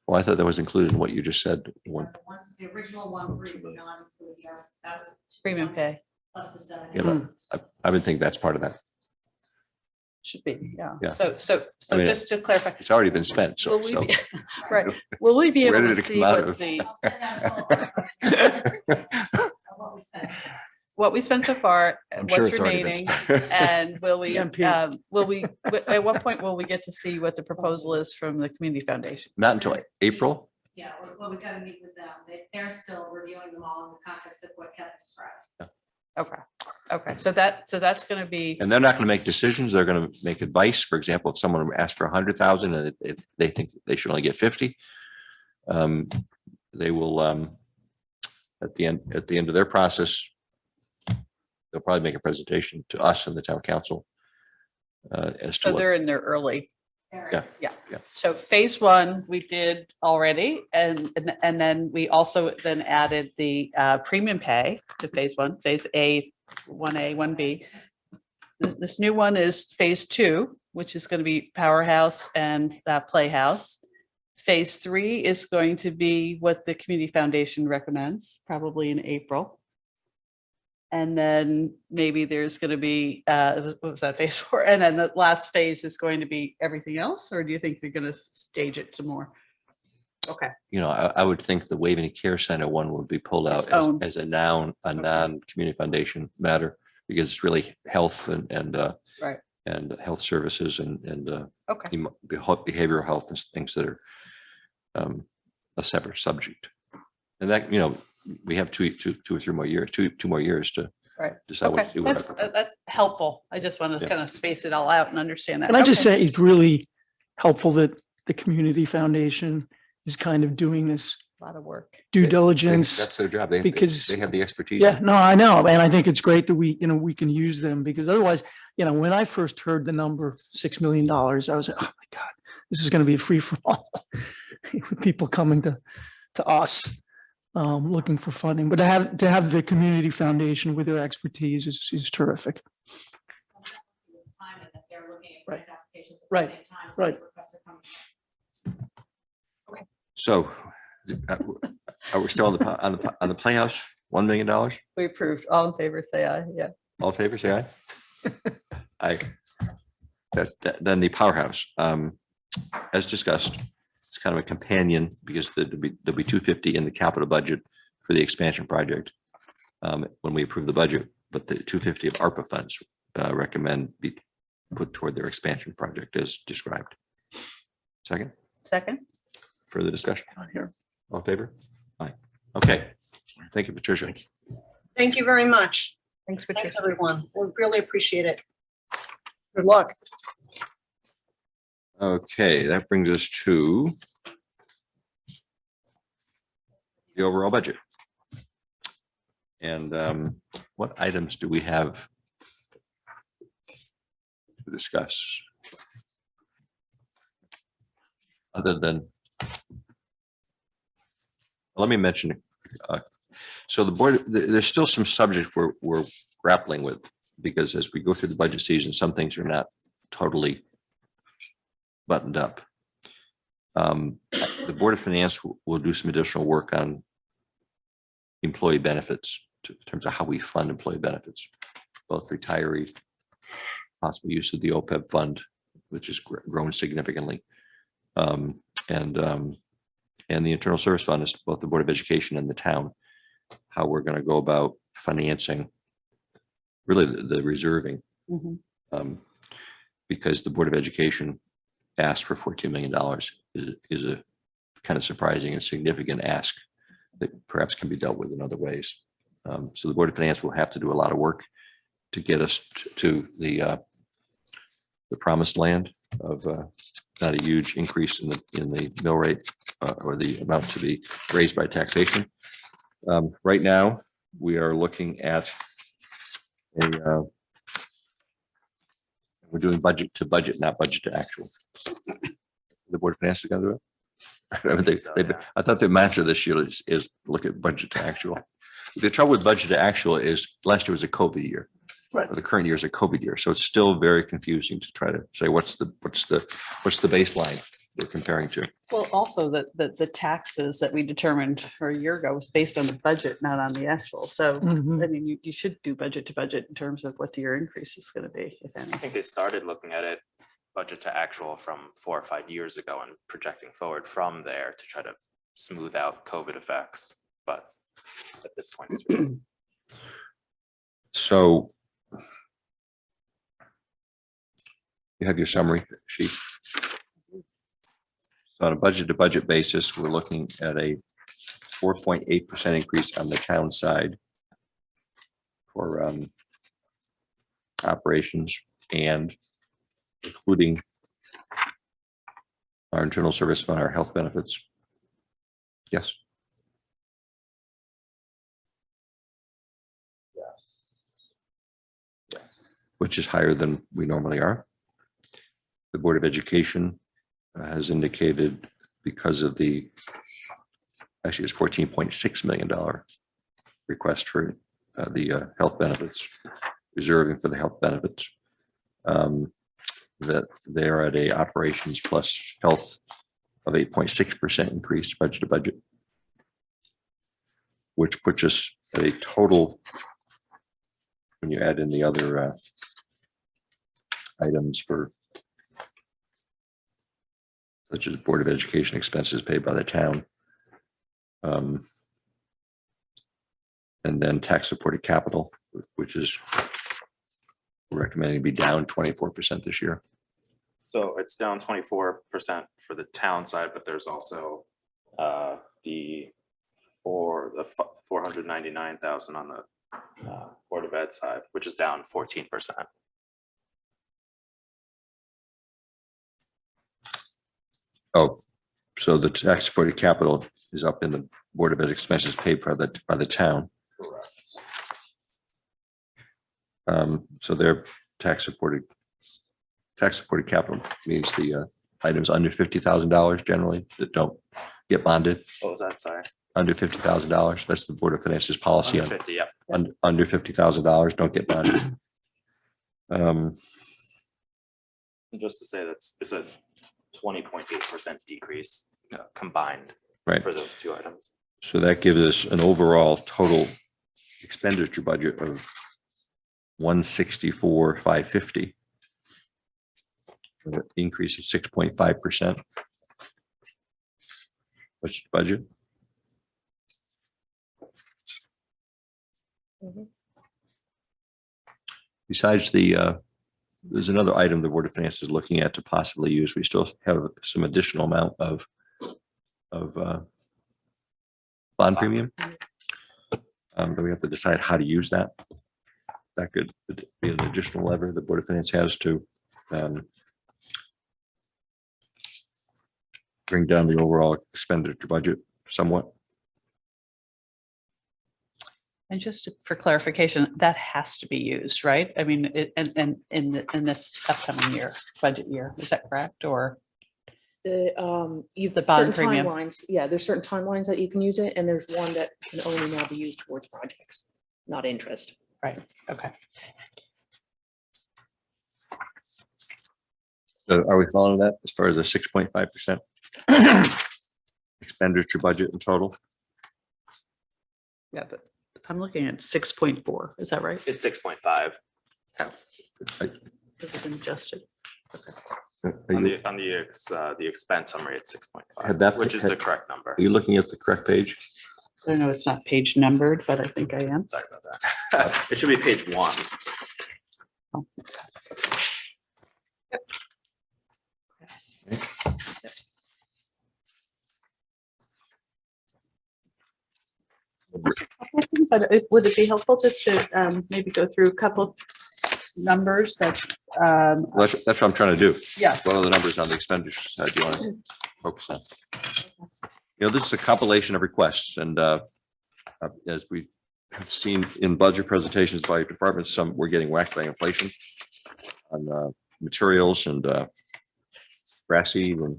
well, I thought that was included in what you just said. The original 1.3 did not include the ARPA, that was Premium pay plus the 7. Yeah, but I would think that's part of that. should be, yeah. Yeah. So I mean, just to clarify, It's already been spent. So, will we be, right, will we be able Where to did it see come out what of? the, I'll send out a full ARPA of what we spent. what we spent so far, I'm sure what's it's already been remaining? spent. And will we, EMP. at what point will we get to see what the proposal is from the community foundation? Not until April. Yeah, well, we gotta meet with them. They're still reviewing them all in the context of what Kevin described. Okay, so that's gonna be, And they're not going to make decisions. They're going to make advice. For example, if someone asked for 100,000 and they think they should only get 50, they will, at the end of their process, they'll probably make a presentation to us and the town council as to so what. they're in their early. Yeah. Yeah. So phase 1, we did already, and then we also then added the premium pay to phase 1, phase A, 1A, 1B. This new one is phase 2, which is going to be Powerhouse and Playhouse. Phase 3 is going to be what the community foundation recommends, probably in April. And then maybe there's going to be, what was that, phase 4? And then the last phase is going to be everything else, or do you think they're going to stage it some more? Okay, I would think the Waveney Care Center one would be pulled out Its own. as a non-community foundation matter. because it's really health and Right. and health services and Okay. behavioral health and things that are a separate subject. And that, we have two or three more years, two more years to Right. decide what Okay, to do with that's, it. that's helpful. I just want to Yeah. kind of space it all out and understand that. And I just Okay. say it's really helpful that the Community Foundation is kind of doing this A lot of work. due That's diligence. their job. because- they have the expertise. Yeah, no, I know. And I think it's great that we can use them because otherwise, when I first heard the number $6 million, I was like, oh my God, this is going to be a free for all. People coming to us, looking for funding, but to have the Community Foundation with their expertise is terrific. Time and that they're looking at Right. grant applications at Right. the same time. so Right. these requests are coming. So are we still on the Playhouse, $1 million? All We approved. All in favor, say aye. Yeah. in favor, say aye. Aye. Then the Powerhouse, as discussed, it's kind of a companion because there'll be 250 in the capital budget for the expansion project when we approve the budget, but the 250 of ARPA funds recommend be put toward their expansion project as described. Second, Second. further discussion? On here. All in favor? Aye. Okay. Thank you, Patricia. Thank you very much. Thanks, Thanks, Patricia. everyone. We really appreciate it. Good luck. Okay, that brings us to the overall budget. And what items do we have to discuss? Other than, let me mention, so the board, there's still some subjects we're grappling with because as we go through the budget season, some things are not totally buttoned up. The Board of Finance will do some additional work on employee benefits in terms of how we fund employee benefits, both retiree, possible use of the OPEB fund, which has grown significantly, and the internal service fund is both the Board of Education and the town, how we're going to go about financing really the reserving, because the Board of Education asked for $14 million is a kind of surprising and significant ask that perhaps can be dealt with in other ways. So the Board of Finance will have to do a lot of work to get us to the promised land of not a huge increase in the mill rate or the amount to be raised by taxation. Right now, we are looking at we're doing budget to budget, not budget to actual. The Board of Finance is going to do it. I thought the mantra this year is look at budget to actual. The trouble with budget to actual is last year was a COVID year. Right. Or the current year is a COVID year. So it's still very confusing to try to say what's the baseline they're comparing to. Well, also the taxes that we determined a year ago was based on the budget, not on the actual. So, Mhm. I mean, you should do budget to budget in terms of what your increase is going to be, if any. I think they started looking at it budget to actual from 4 or 5 years ago and projecting forward from there to try to smooth out COVID effects. But at this point, it's really So you have your summary sheet. So on a budget to budget basis, we're looking at a 4.8% increase on the town side for operations and including our internal service fund, our health benefits. Yes. Which is higher than we normally are. The Board of Education has indicated because of actually it's $14.6 million request for the health benefits, reserving for the health benefits, that they're at a operations plus health of 8.6% increase budget to budget, which puts us at a total, when you add in the other items for such as Board of Education expenses paid by the town, and then tax supported capital, which is We're recommending to be down 24% this year. So it's down 24% for the town side, but there's also the 499,000 on the Board of Ed side, which is down 14%. Oh, so the tax supported capital is up in the Board of Ed expenses paid by the town. Correct. So their tax supported capital means the items under $50,000 generally that don't get bonded, What was that? Sorry. under $50,000. That's the Board of Finance's policy Under on 50, yeah. under $50,000 don't get bonded. And just to say it's a 20.8% decrease combined Right. for those two items. So that gives us an overall total expenditure budget of 164,550. An increase of 6.5%. What's the budget? Besides there's another item the Board of Finance is looking at to possibly use. We still have some additional amount of bond premium. But we have to decide how to use that. That could be an additional lever the Board of Finance has to bring down the overall expenditure budget somewhat. And just for clarification, that has to be used, right? I mean, and in this upcoming year, budget year, is that correct? Or You've The the bond certain premium. timelines. Yeah, there's certain timelines that you can use it, and there's one that can only now be used towards projects, not interest. right? Okay. So are we following that as far as the 6.5% expenditure budget in total? Yeah, but I'm looking at 6.4. Is that right? It's 6.5 Has it been adjusted? Are on you, the expense summary. It's Had 6.5, that- which is the correct number. are you looking at the correct page? I don't know, it's not page numbered, but I think I am. Sorry about that. It should be page 1. Oh. Would it be helpful just to maybe go through a couple numbers that's, That's what I'm trying to do. yeah, What are the numbers on the expenditure side you want to focus on? You know, this is a compilation of requests and as we have seen in budget presentations by departments, some we're getting whacked by inflation on materials and grass seed and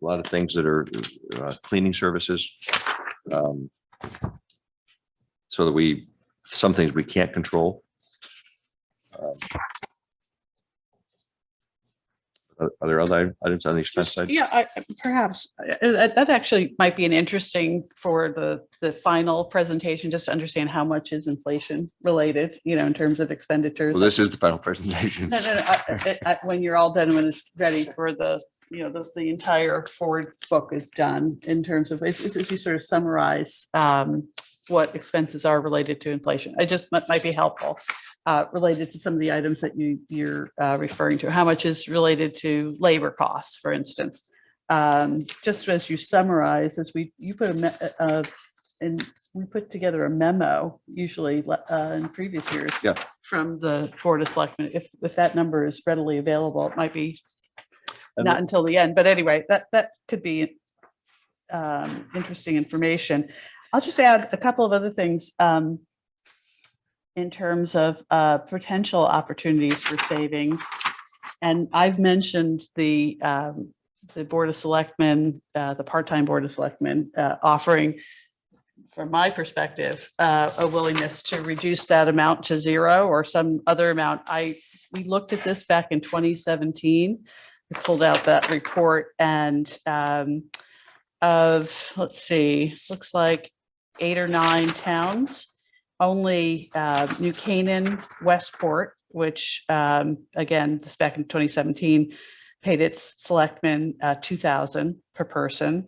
a lot of things that are cleaning services. So that some things we can't control. Are there other items on the expense side? yeah, perhaps that actually might be an interesting for the final presentation, just to understand how much is inflation related, you know, in terms of expenditures. Well, this is the final presentation. No. When you're all done, when it's ready for you know, the entire forward book is done in terms of, if you sort of summarize what expenses are related to inflation. I just might be helpful related to some of the items that you're referring to. How much is related to labor costs, for instance? Just as you summarize, as we put together a memo, usually in previous years. Yeah. From the Board of Selectmen, if that number is readily available, it might be And not until the end, but anyway, that could be interesting information. I'll just add a couple of other things in terms of potential opportunities for savings. And I've mentioned the Board of Selectmen, the part-time Board of Selectmen offering, from my perspective, a willingness to reduce that amount to zero or some other amount. We looked at this back in 2017. We pulled out that report and let's see, looks like 8 or 9 towns, only New Canaan, Westport, which again, this back in 2017, paid its selectmen $2,000 per person.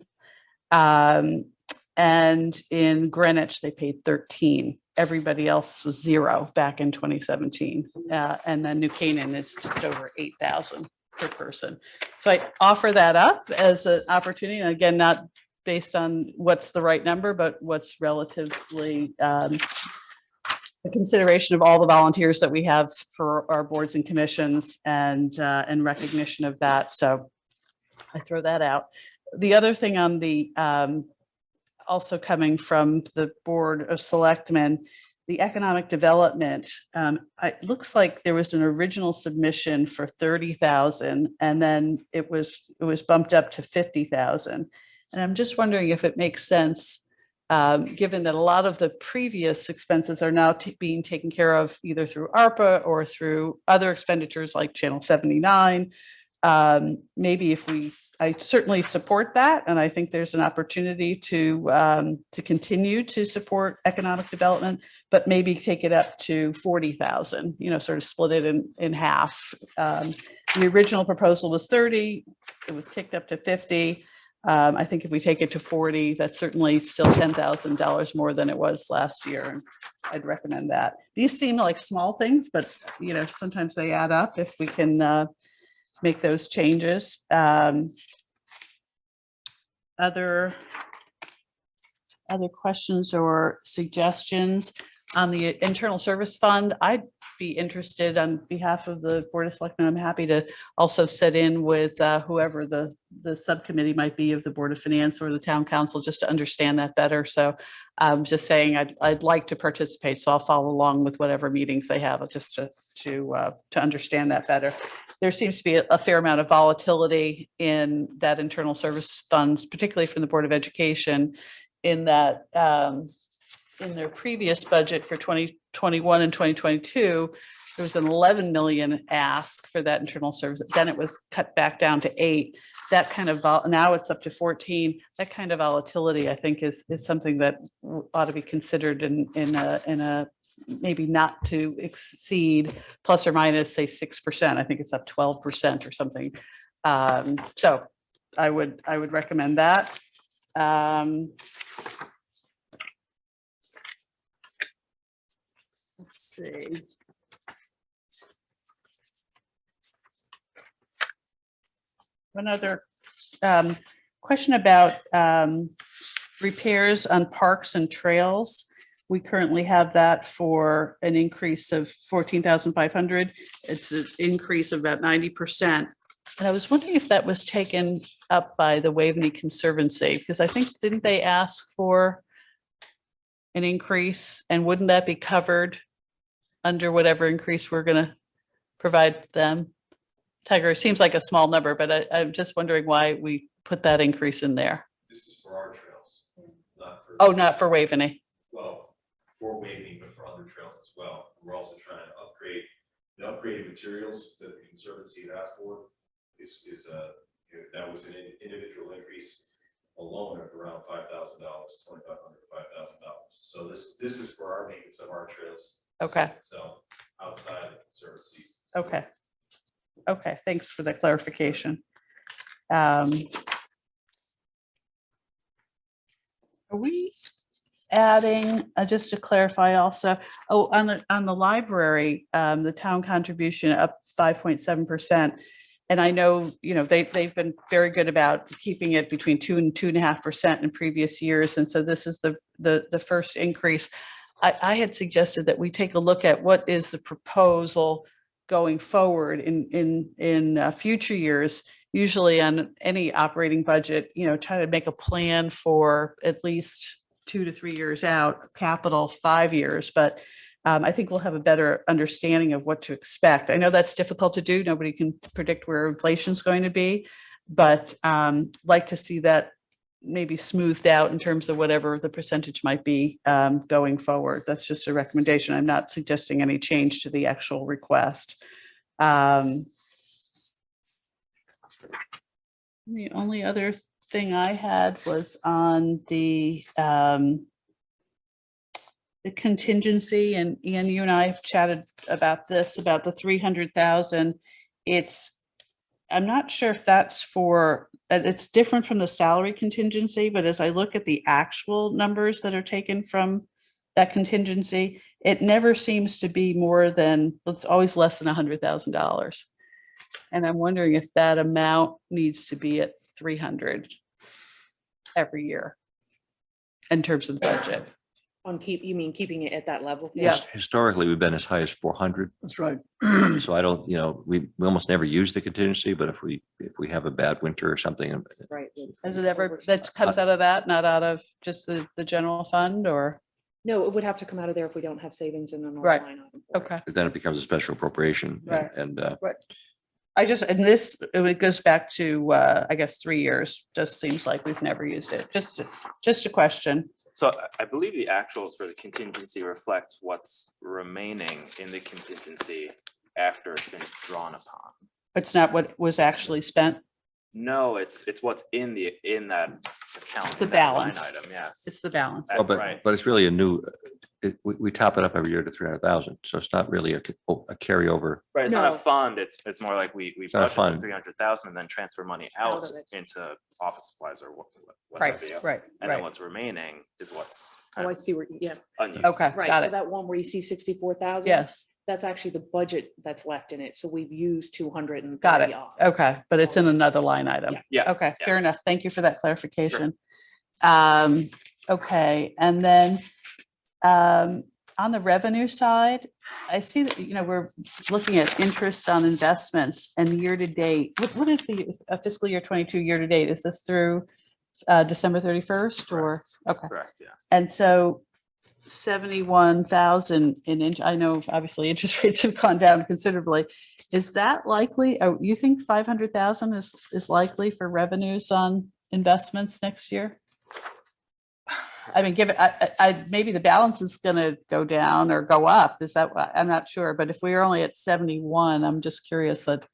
And in Greenwich, they paid 13. Everybody else was 0 back in 2017. And then New Canaan is just over 8,000 per person. So I offer that up as an opportunity. And again, not based on what's the right number, but what's relatively the consideration of all the volunteers that we have for our boards and commissions and recognition of that. So I throw that out. The other thing on the also coming from the Board of Selectmen, the economic development, it looks like there was an original submission for 30,000 and then it was bumped up to 50,000. And I'm just wondering if it makes sense, given that a lot of the previous expenses are now being taken care of either through ARPA or through other expenditures like Channel 79. Maybe if I certainly support that, and I think there's an opportunity to continue to support economic development, but maybe take it up to 40,000. Sort of split it in half. The original proposal was 30. It was kicked up to 50. I think if we take it to 40, that's certainly still $10,000 more than it was last year. And I'd recommend that. These seem like small things, but sometimes they add up if we can make those changes. Other questions or suggestions on the internal service fund? I'd be interested on behalf of the Board of Selectmen. I'm happy to also sit in with whoever the subcommittee might be of the Board of Finance or the Town Council, just to understand that better. So I'm just saying I'd like to participate. So I'll follow along with whatever meetings they have, just to understand that better. There seems to be a fair amount of volatility in that internal service funds, particularly from the Board of Education, in that in their previous budget for 2021 and 2022, there was an 11 million ask for that internal service. Then it was cut back down to 8. That kind of now it's up to 14. That kind of volatility, I think, is something that ought to be considered in a maybe not to exceed plus or minus, say, 6%. I think it's up 12% or something. So I would recommend that. Let's see. One other question about repairs on parks and trails. We currently have that for an increase of 14,500. It's an increase of about 90%. And I was wondering if that was taken up by the Waveney Conservancy, because I think, didn't they ask for an increase, and wouldn't that be covered under whatever increase we're going to provide them? Tiger, it seems like a small number, but I'm just wondering why we put that increase in there. This is for our trails, not for. Oh, not for Waveney. Well, for Waveney, but for other trails as well. We're also trying to upgrade the upgraded materials that the Conservancy had asked for. That was an individual increase alone of around $5,000, $2,500 to $5,000. So this is for our maintenance of our trails. Okay. So outside of the Conservancy. Okay, thanks for the clarification. Are we adding, just to clarify also, on the library, the town contribution up 5.7%. And I know, they've been very good about keeping it between 2 and 2.5% in previous years. And so this is the first increase. I had suggested that we take a look at what is the proposal going forward in future years. Usually on any operating budget, try to make a plan for at least 2 to 3 years out, capital 5 years. But I think we'll have a better understanding of what to expect. I know that's difficult to do. Nobody can predict where inflation is going to be, but like to see that maybe smoothed out in terms of whatever the percentage might be going forward. That's just a recommendation. I'm not suggesting any change to the actual request. The only other thing I had was on the contingency, and Ian, you and I have chatted about this, about the 300,000. I'm not sure if that's for it's different from the salary contingency, but as I look at the actual numbers that are taken from that contingency, it never seems to be more than, it's always less than $100,000. And I'm wondering if that amount needs to be at 300 every year in terms of the budget. You mean keeping it at that level? Yeah. Historically, we've been as high as 400. That's right. So I don't, we almost never use the contingency, but if we have a bad winter or something, Right. Has it ever, that comes out of that, not out of just the general fund or? No, it would have to come out of there if we don't have savings in the normal Right. line item. for it. Okay. then it becomes a special appropriation. Right. And And this, it goes back to, I guess, 3 years, just seems like we've never used it. Just a question. So I believe the actuals for the contingency reflect what's remaining in the contingency after it's been drawn upon. It's not what was actually spent. No, it's what's in that account. The in that line balance. Item, yes. It's the balance. That's but right. it's really a new, we top it up every year to 300,000. So it's not really a carryover. Right, it's not No. a fund, it's more like we not a budgeted fund. 300,000 and then transfer money Out out of it. into office supplies or what Right, have you. right, And then right. what's remaining is what's Oh, kind I of see where, yeah, unused. Okay, right. got So it. that one where you see 64,000. Yes, That's actually the budget that's left in it. So we've used 200 and. got it. Okay, but it's in another line item. Yeah. Yeah. Okay, yeah. fair enough. Thank you for that clarification. Okay, and then on the revenue side, I see that, we're looking at interest on investments and year to date. What is the fiscal year 22 year to date? Is this through December 31st or? Okay. Correct, yeah. And so 71,000 I know obviously interest rates have gone down considerably. Is that likely? Oh, you think 500,000 is likely for revenues on investments next year? I mean, maybe the balance is going to go down or go up. Is that, I'm not sure, but if we're only at 71, I'm just curious that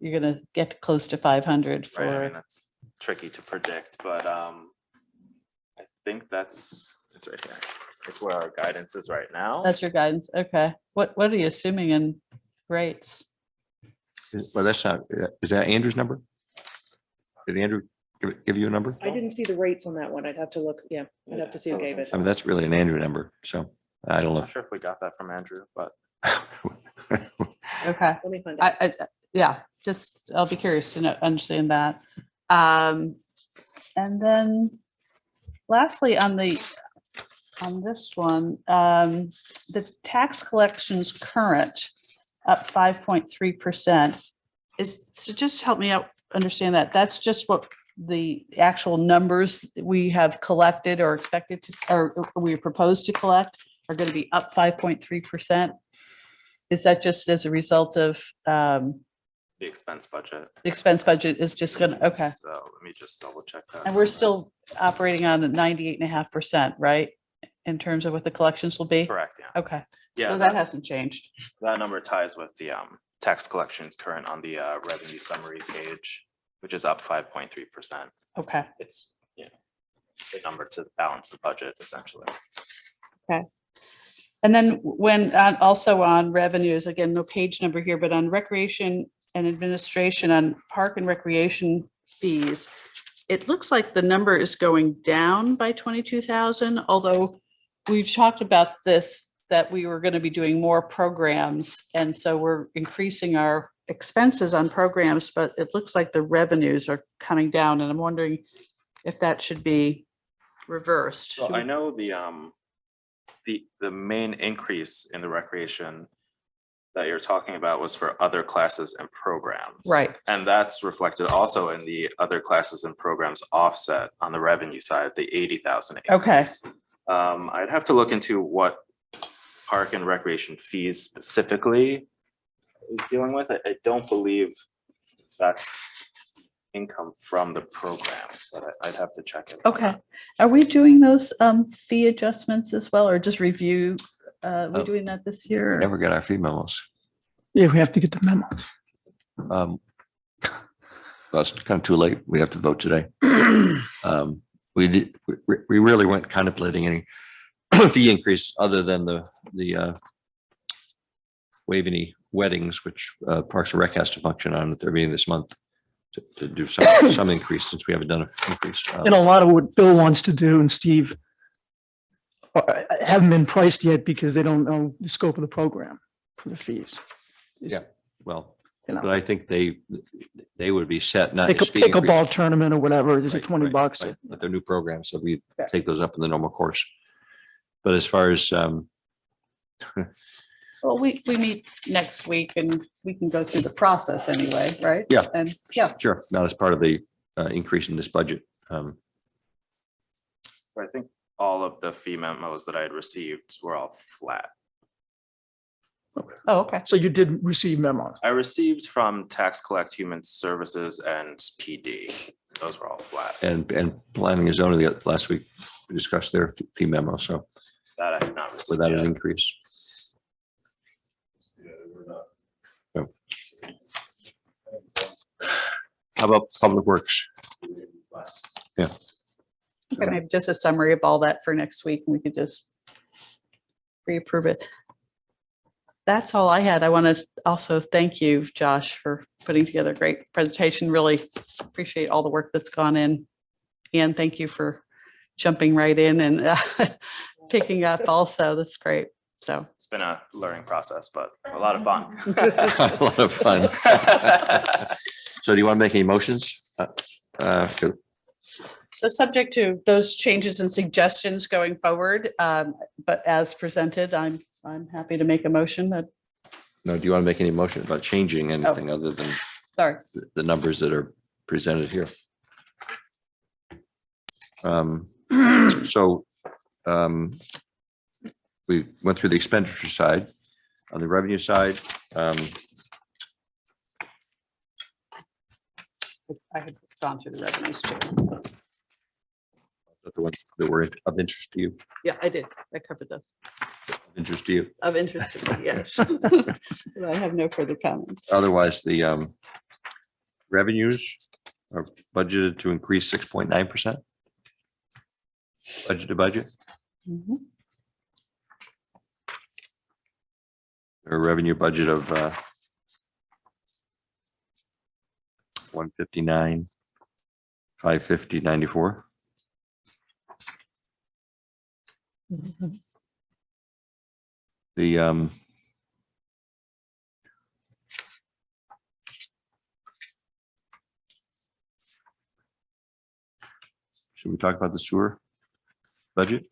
you're going to get close to 500 Right, I for, mean, that's tricky to predict, but I think it's right here. It's where our guidance is right now. that's your guidance. Okay. What are you assuming in rates? Well, that's not, is that Andrew's number? Did Andrew give you a number? I didn't see the rates on that one. I'd have to look. Yeah, I'd have to see who gave it. I mean, that's really an Andrew number. So I don't I'm know. not sure if we got that from Andrew, but Okay. Let me find out. Yeah, just, I'll be curious to understand that. And then lastly, on this one, the tax collections current up 5.3% so just help me out, understand that. That's just what the actual numbers we have collected or expected to, or we propose to collect are going to be up 5.3%. Is that just as a result of, the expense budget. the expense budget is just gonna, okay. So let me just double check that. And we're still operating on 98.5%, right? In terms of what the collections will be? Correct, yeah. Okay, Yeah, so that hasn't changed. that number ties with the tax collections current on the revenue summary page, which is up 5.3%. Okay, It's, the number to balance the budget essentially. and then when, also on revenues, again, no page number here, but on recreation and administration on park and recreation fees, it looks like the number is going down by 22,000, although we've talked about this, that we were going to be doing more programs. And so we're increasing our expenses on programs, but it looks like the revenues are coming down. And I'm wondering if that should be reversed. So I know the main increase in the recreation that you're talking about was for other classes and programs. Right. And that's reflected also in the other classes and programs offset on the revenue side, the 80,000. Okay. I'd have to look into what park and recreation fees specifically is dealing with. I don't believe that's income from the programs, but I'd have to check it. Okay. Are we doing those fee adjustments as well, or just review? We doing that this year? or- Never got our fee memos. Yeah, we have to get the memo. Well, it's kind of too late. We have to vote today. We really weren't contemplating any fee increase other than the wave any weddings, which Parks and Rec has to function on at their meeting this month. to do some increase since we haven't done an increase. And a lot of what Bill wants to do and Steve haven't been priced yet because they don't know the scope of the program for the fees. Yeah, well, You know. but I think they would be set, not. Pick a just fee increase. pickleball tournament or whatever, is it Right, 20 right, bucks? right. But they're new programs, so we Yeah. take those up in the normal course. But as far as, Well, we meet next week and we can go through the process anyway, right? Yeah. And yeah, sure, not as part of the increase in this budget. I think all of the fee memos that I had received were all flat. oh, okay. So you did receive memos. I received from Tax Collect Human Services and PD. Those were all flat. And planning and zoning last week, we discussed their fee memo, so That I have not received without an yet. increase. Yeah, we're not. How about Public Works? Okay, maybe just a summary of all that for next week and we could just reapprove it. That's all I had. I want to also thank you, Josh, for putting together a great presentation. Really appreciate all the work that's gone in. And thank you for jumping right in and picking up also. That's great. So It's been a learning process, but a lot of fun. A lot of fun. So do you want to make any motions? Good. So subject to those changes and suggestions going forward, but as presented, I'm happy to make a motion that, No, do you want to make any motion about changing anything other than sorry, the numbers that are presented here? So we went through the expenditure side. On the revenue side, I had gone through the revenues too. the ones that were of interest to you, Yeah, I did. I covered those. interest to you. Of interest to me, yes. I have no further comments. Otherwise, the revenues are budgeted to increase 6.9%. Budget to budget, Mhm. a revenue budget of 159, 550, 94. The should we talk about the sewer budget?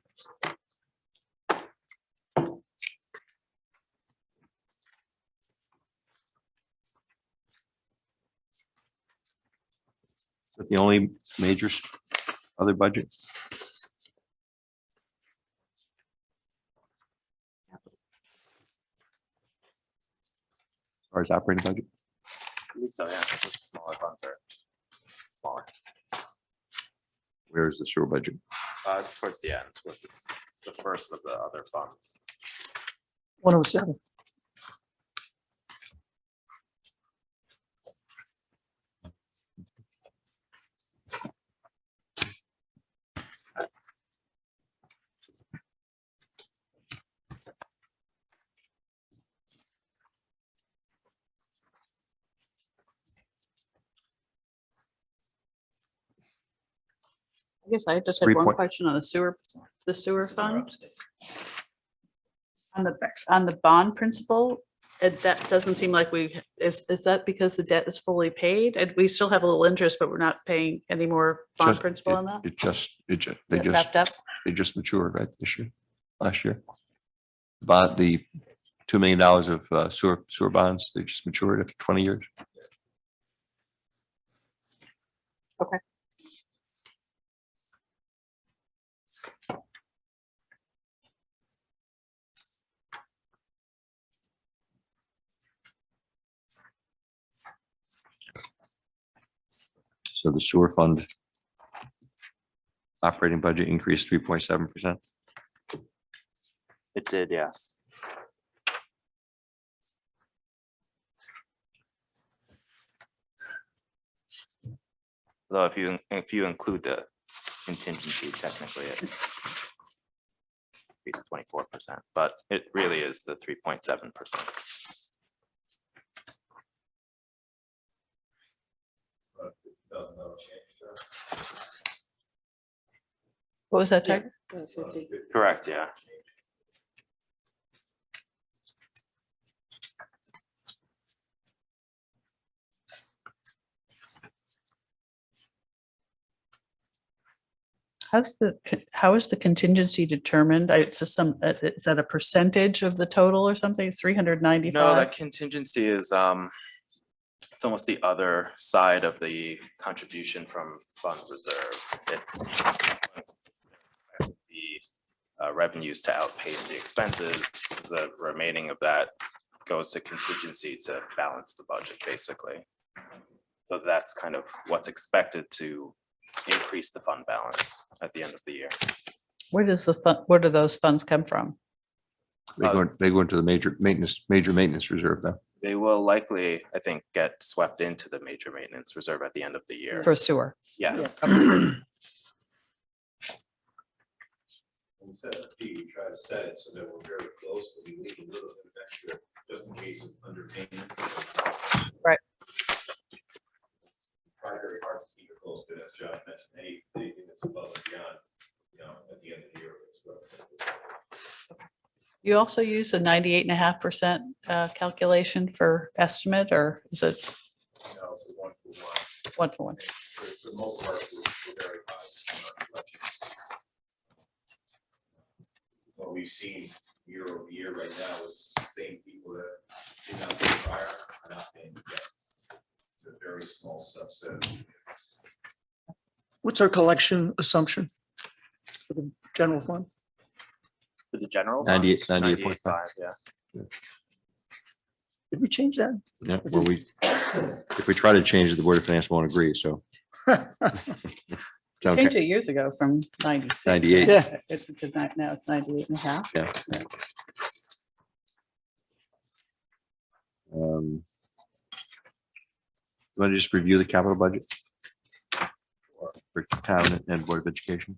Is that the only major other budget? As far as operating budget? I believe so, yeah. The smaller funds are smaller. Where's the sewer budget? It's towards the end with the first of the other funds. 107. I guess I just had Three one point- question on the sewer This is more fund. up to date. On the bond principal, that doesn't seem like is that because the debt is fully paid? And we still have a little interest, but we're not paying any more bond Just- principal on that? They That just, wrapped up? they just matured, right, this year, last year. Bought the $2 million of sewer bonds, they just matured after 20 years. Okay. So the sewer fund operating budget increased 3.7%. It did, yes. Though if you include the contingency, technically it increased 24%, but it really is the 3.7%. What was that, Yeah. Tiger? 50. Correct, yeah. How is the contingency determined? It's just is that a percentage of the total or something? It's No, 395? that contingency is, it's almost the other side of the contribution from fund reserve. It's the revenues to outpace the expenses. The remaining of that goes to contingency to balance the budget, basically. So that's kind of what's expected to increase the fund balance at the end of the year. Where does the fund, where do those funds come from? They go into the major maintenance reserve though. They will likely, I think, get swept into the major maintenance reserve at the end of the year. For sewer? Yes. When we set a fee, we try to set it so that we're very close, but we leave a little bit of extra just in case of underpayment. Right. Try very hard to keep it close, but as John mentioned, anything that's above and beyond, at the end of the year, it's what. You also use a 98.5% calculation for estimate, or is it So 1 for 1. 1 for 1? For the most part, we're very high. on our budget. What we've seen year over year right now is the same people that did not pay prior are not paying yet. It's a very small subset. What's our collection assumption for the general fund? For the general. fund, 98.5. 98.5, yeah. Did we change that? Yeah, well, if we try to change it, the Board of Finance won't agree, so. Okay. Changed it years ago from 96. 98. Yeah. Now it's 98.5. Yeah. Want to just review the capital budget for town and Board of Education?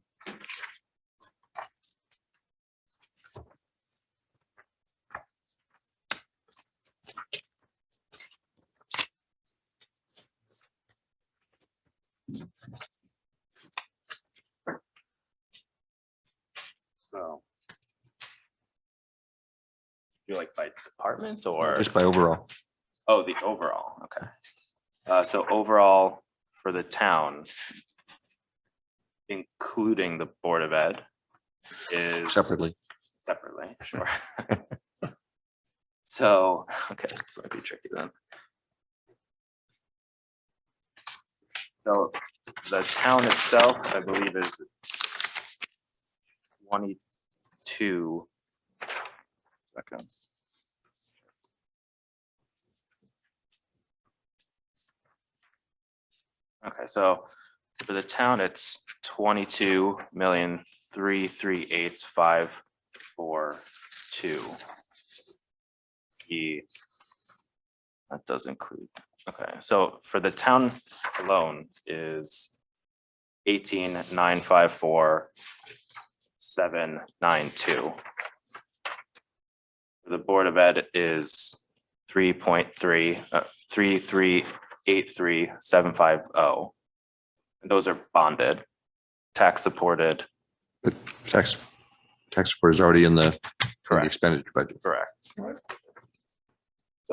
So. You like by department or? Just by overall. Oh, the overall, okay. So overall for the town, including the Board of Ed, is. Separately. Separately, sure. So, okay, this might be tricky then. So the town itself, I believe, is 22 seconds. Okay, so for the town, it's 22,338,542. That does include, okay, so for the town alone is 18,954,792. The Board of Ed is 3.3383750. And those are bonded, tax supported. But tax support is already in the Correct. expenditure budget. Correct. So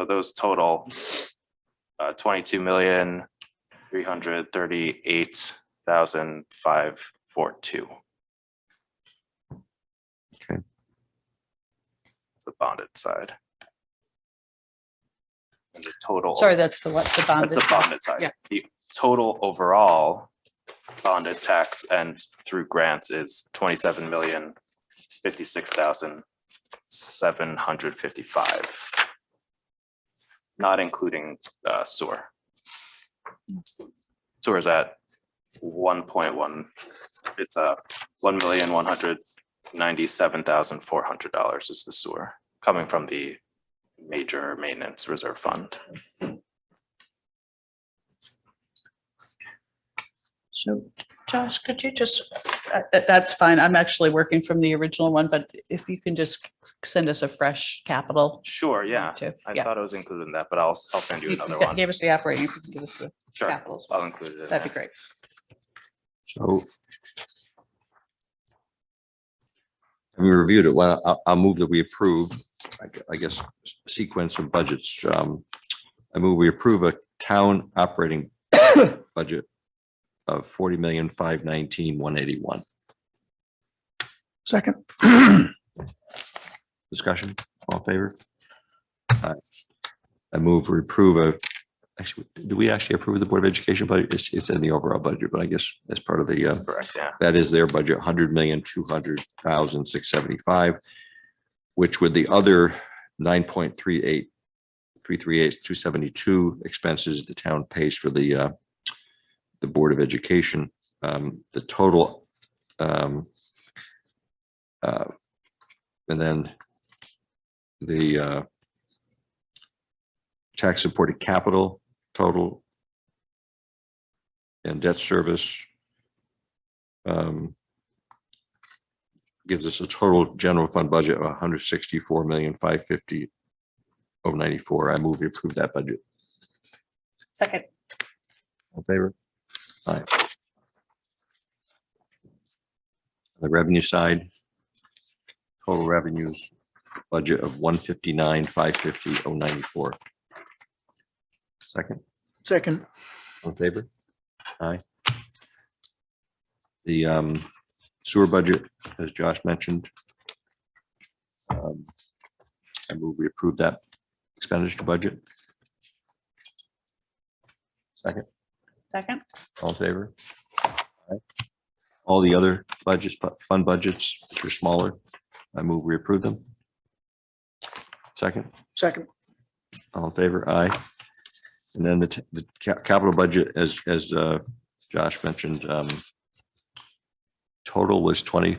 those total 22,338,542. Okay. It's the bonded side. And the total. Sorry, that's the what, the bond? That's the bonded side. Yeah. The total overall bonded tax and through grants is 27,056,755. Not including sewer. Sewer is at 1.1. It's $1,197,400 is the sewer coming from the major maintenance reserve fund. So Josh, could you just, that's fine. I'm actually working from the original one, but if you can just send us a fresh capital. Sure, yeah. too. I Yeah. thought it was included in that, but I'll send you another You one. gave us the operating, if you can give us the Sure, capitals. I'll include it. in That'd be there. great. So we reviewed it. Well, I'll move that we approve, I guess, sequence of budgets. I move we approve a town operating budget of 40,519,181. Second. Discussion, all in favor? Aye. I move we approve actually, do we actually approve the Board of Education budget? It's in the overall budget, but I guess as part of the, Correct, yeah. that is their budget, 100,200,675, which with the other 272 expenses the town pays for the Board of Education, the total, and then the tax supported capital total and debt service gives us a total general fund budget of 164,550,094. I move we approve that budget. Second. All in favor? Aye. On the revenue side, total revenues budget of 159,550,094. Second, Second. all in favor? Aye. The sewer budget, as Josh mentioned. I move we approve that expenditure budget. Second, Second. all in favor? Aye. All the other budgets, fund budgets, which are smaller, I move we approve them. Second, Second. all in favor? Aye. And then the capital budget, as Josh mentioned, total was 20 Let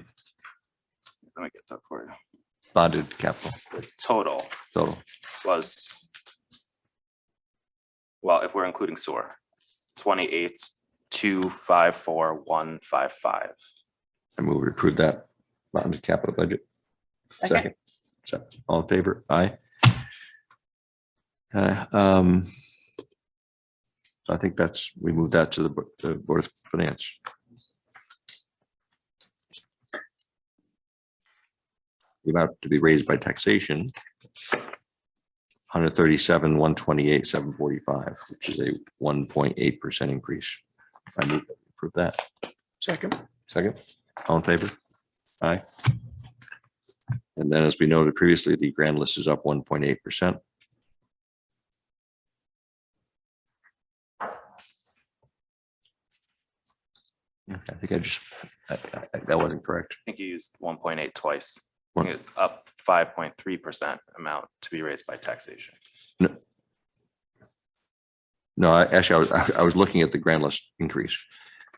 me get that for you. bonded capital Total total. was, well, if we're including sewer, 28,254,155. I move we approve that bonded capital budget. Second. So, all in favor? Aye. I think we moved that to the Board of Finance. The amount to be raised by taxation, 137,128,745, which is a 1.8% increase. I move that we approve that. Second. Second, all in favor? Aye. And then, as we noted previously, the grand list is up 1.8%. I think that wasn't correct. I think you used 1.8 twice. One- It's up 5.3% amount to be raised by taxation. No, actually, I was looking at the grand list increase.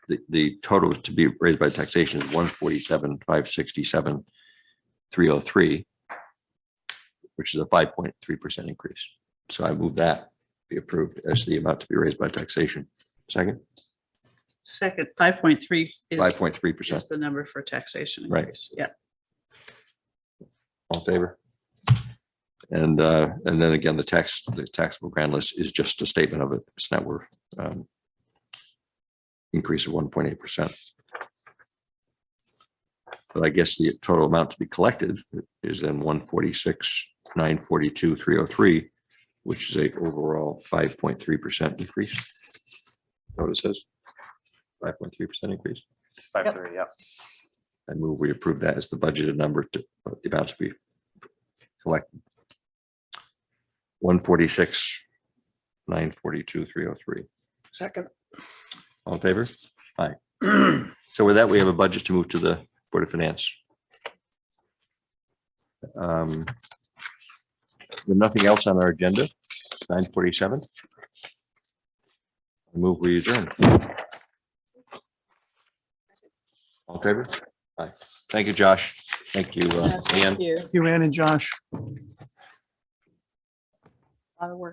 The total to be raised by taxation is 147,567,303, which is a 5.3% increase. So I move that be approved as the amount to be raised by taxation. Second, Second, 5.3 is 5.3%. is the number for taxation. Right. increase. Yeah. All in favor? And then again, the taxable grand list is just a statement of it. It's not worth increase of 1.8%. But I guess the total amount to be collected is then 146,942,303, which is a overall 5.3% increase. What it says, 5.3% increase. 5.3, yeah. I move we approve that as the budgeted number to the amount to be collected. 146,942,303. Second. All in favor? Aye. So with that, we have a budget to move to the Board of Finance. With nothing else on our agenda, it's 9:47. I move we adjourn. All in favor? Aye. Thank you, Josh. Thank you, Ann. Thank you. You, Ann and Josh. A lot of work.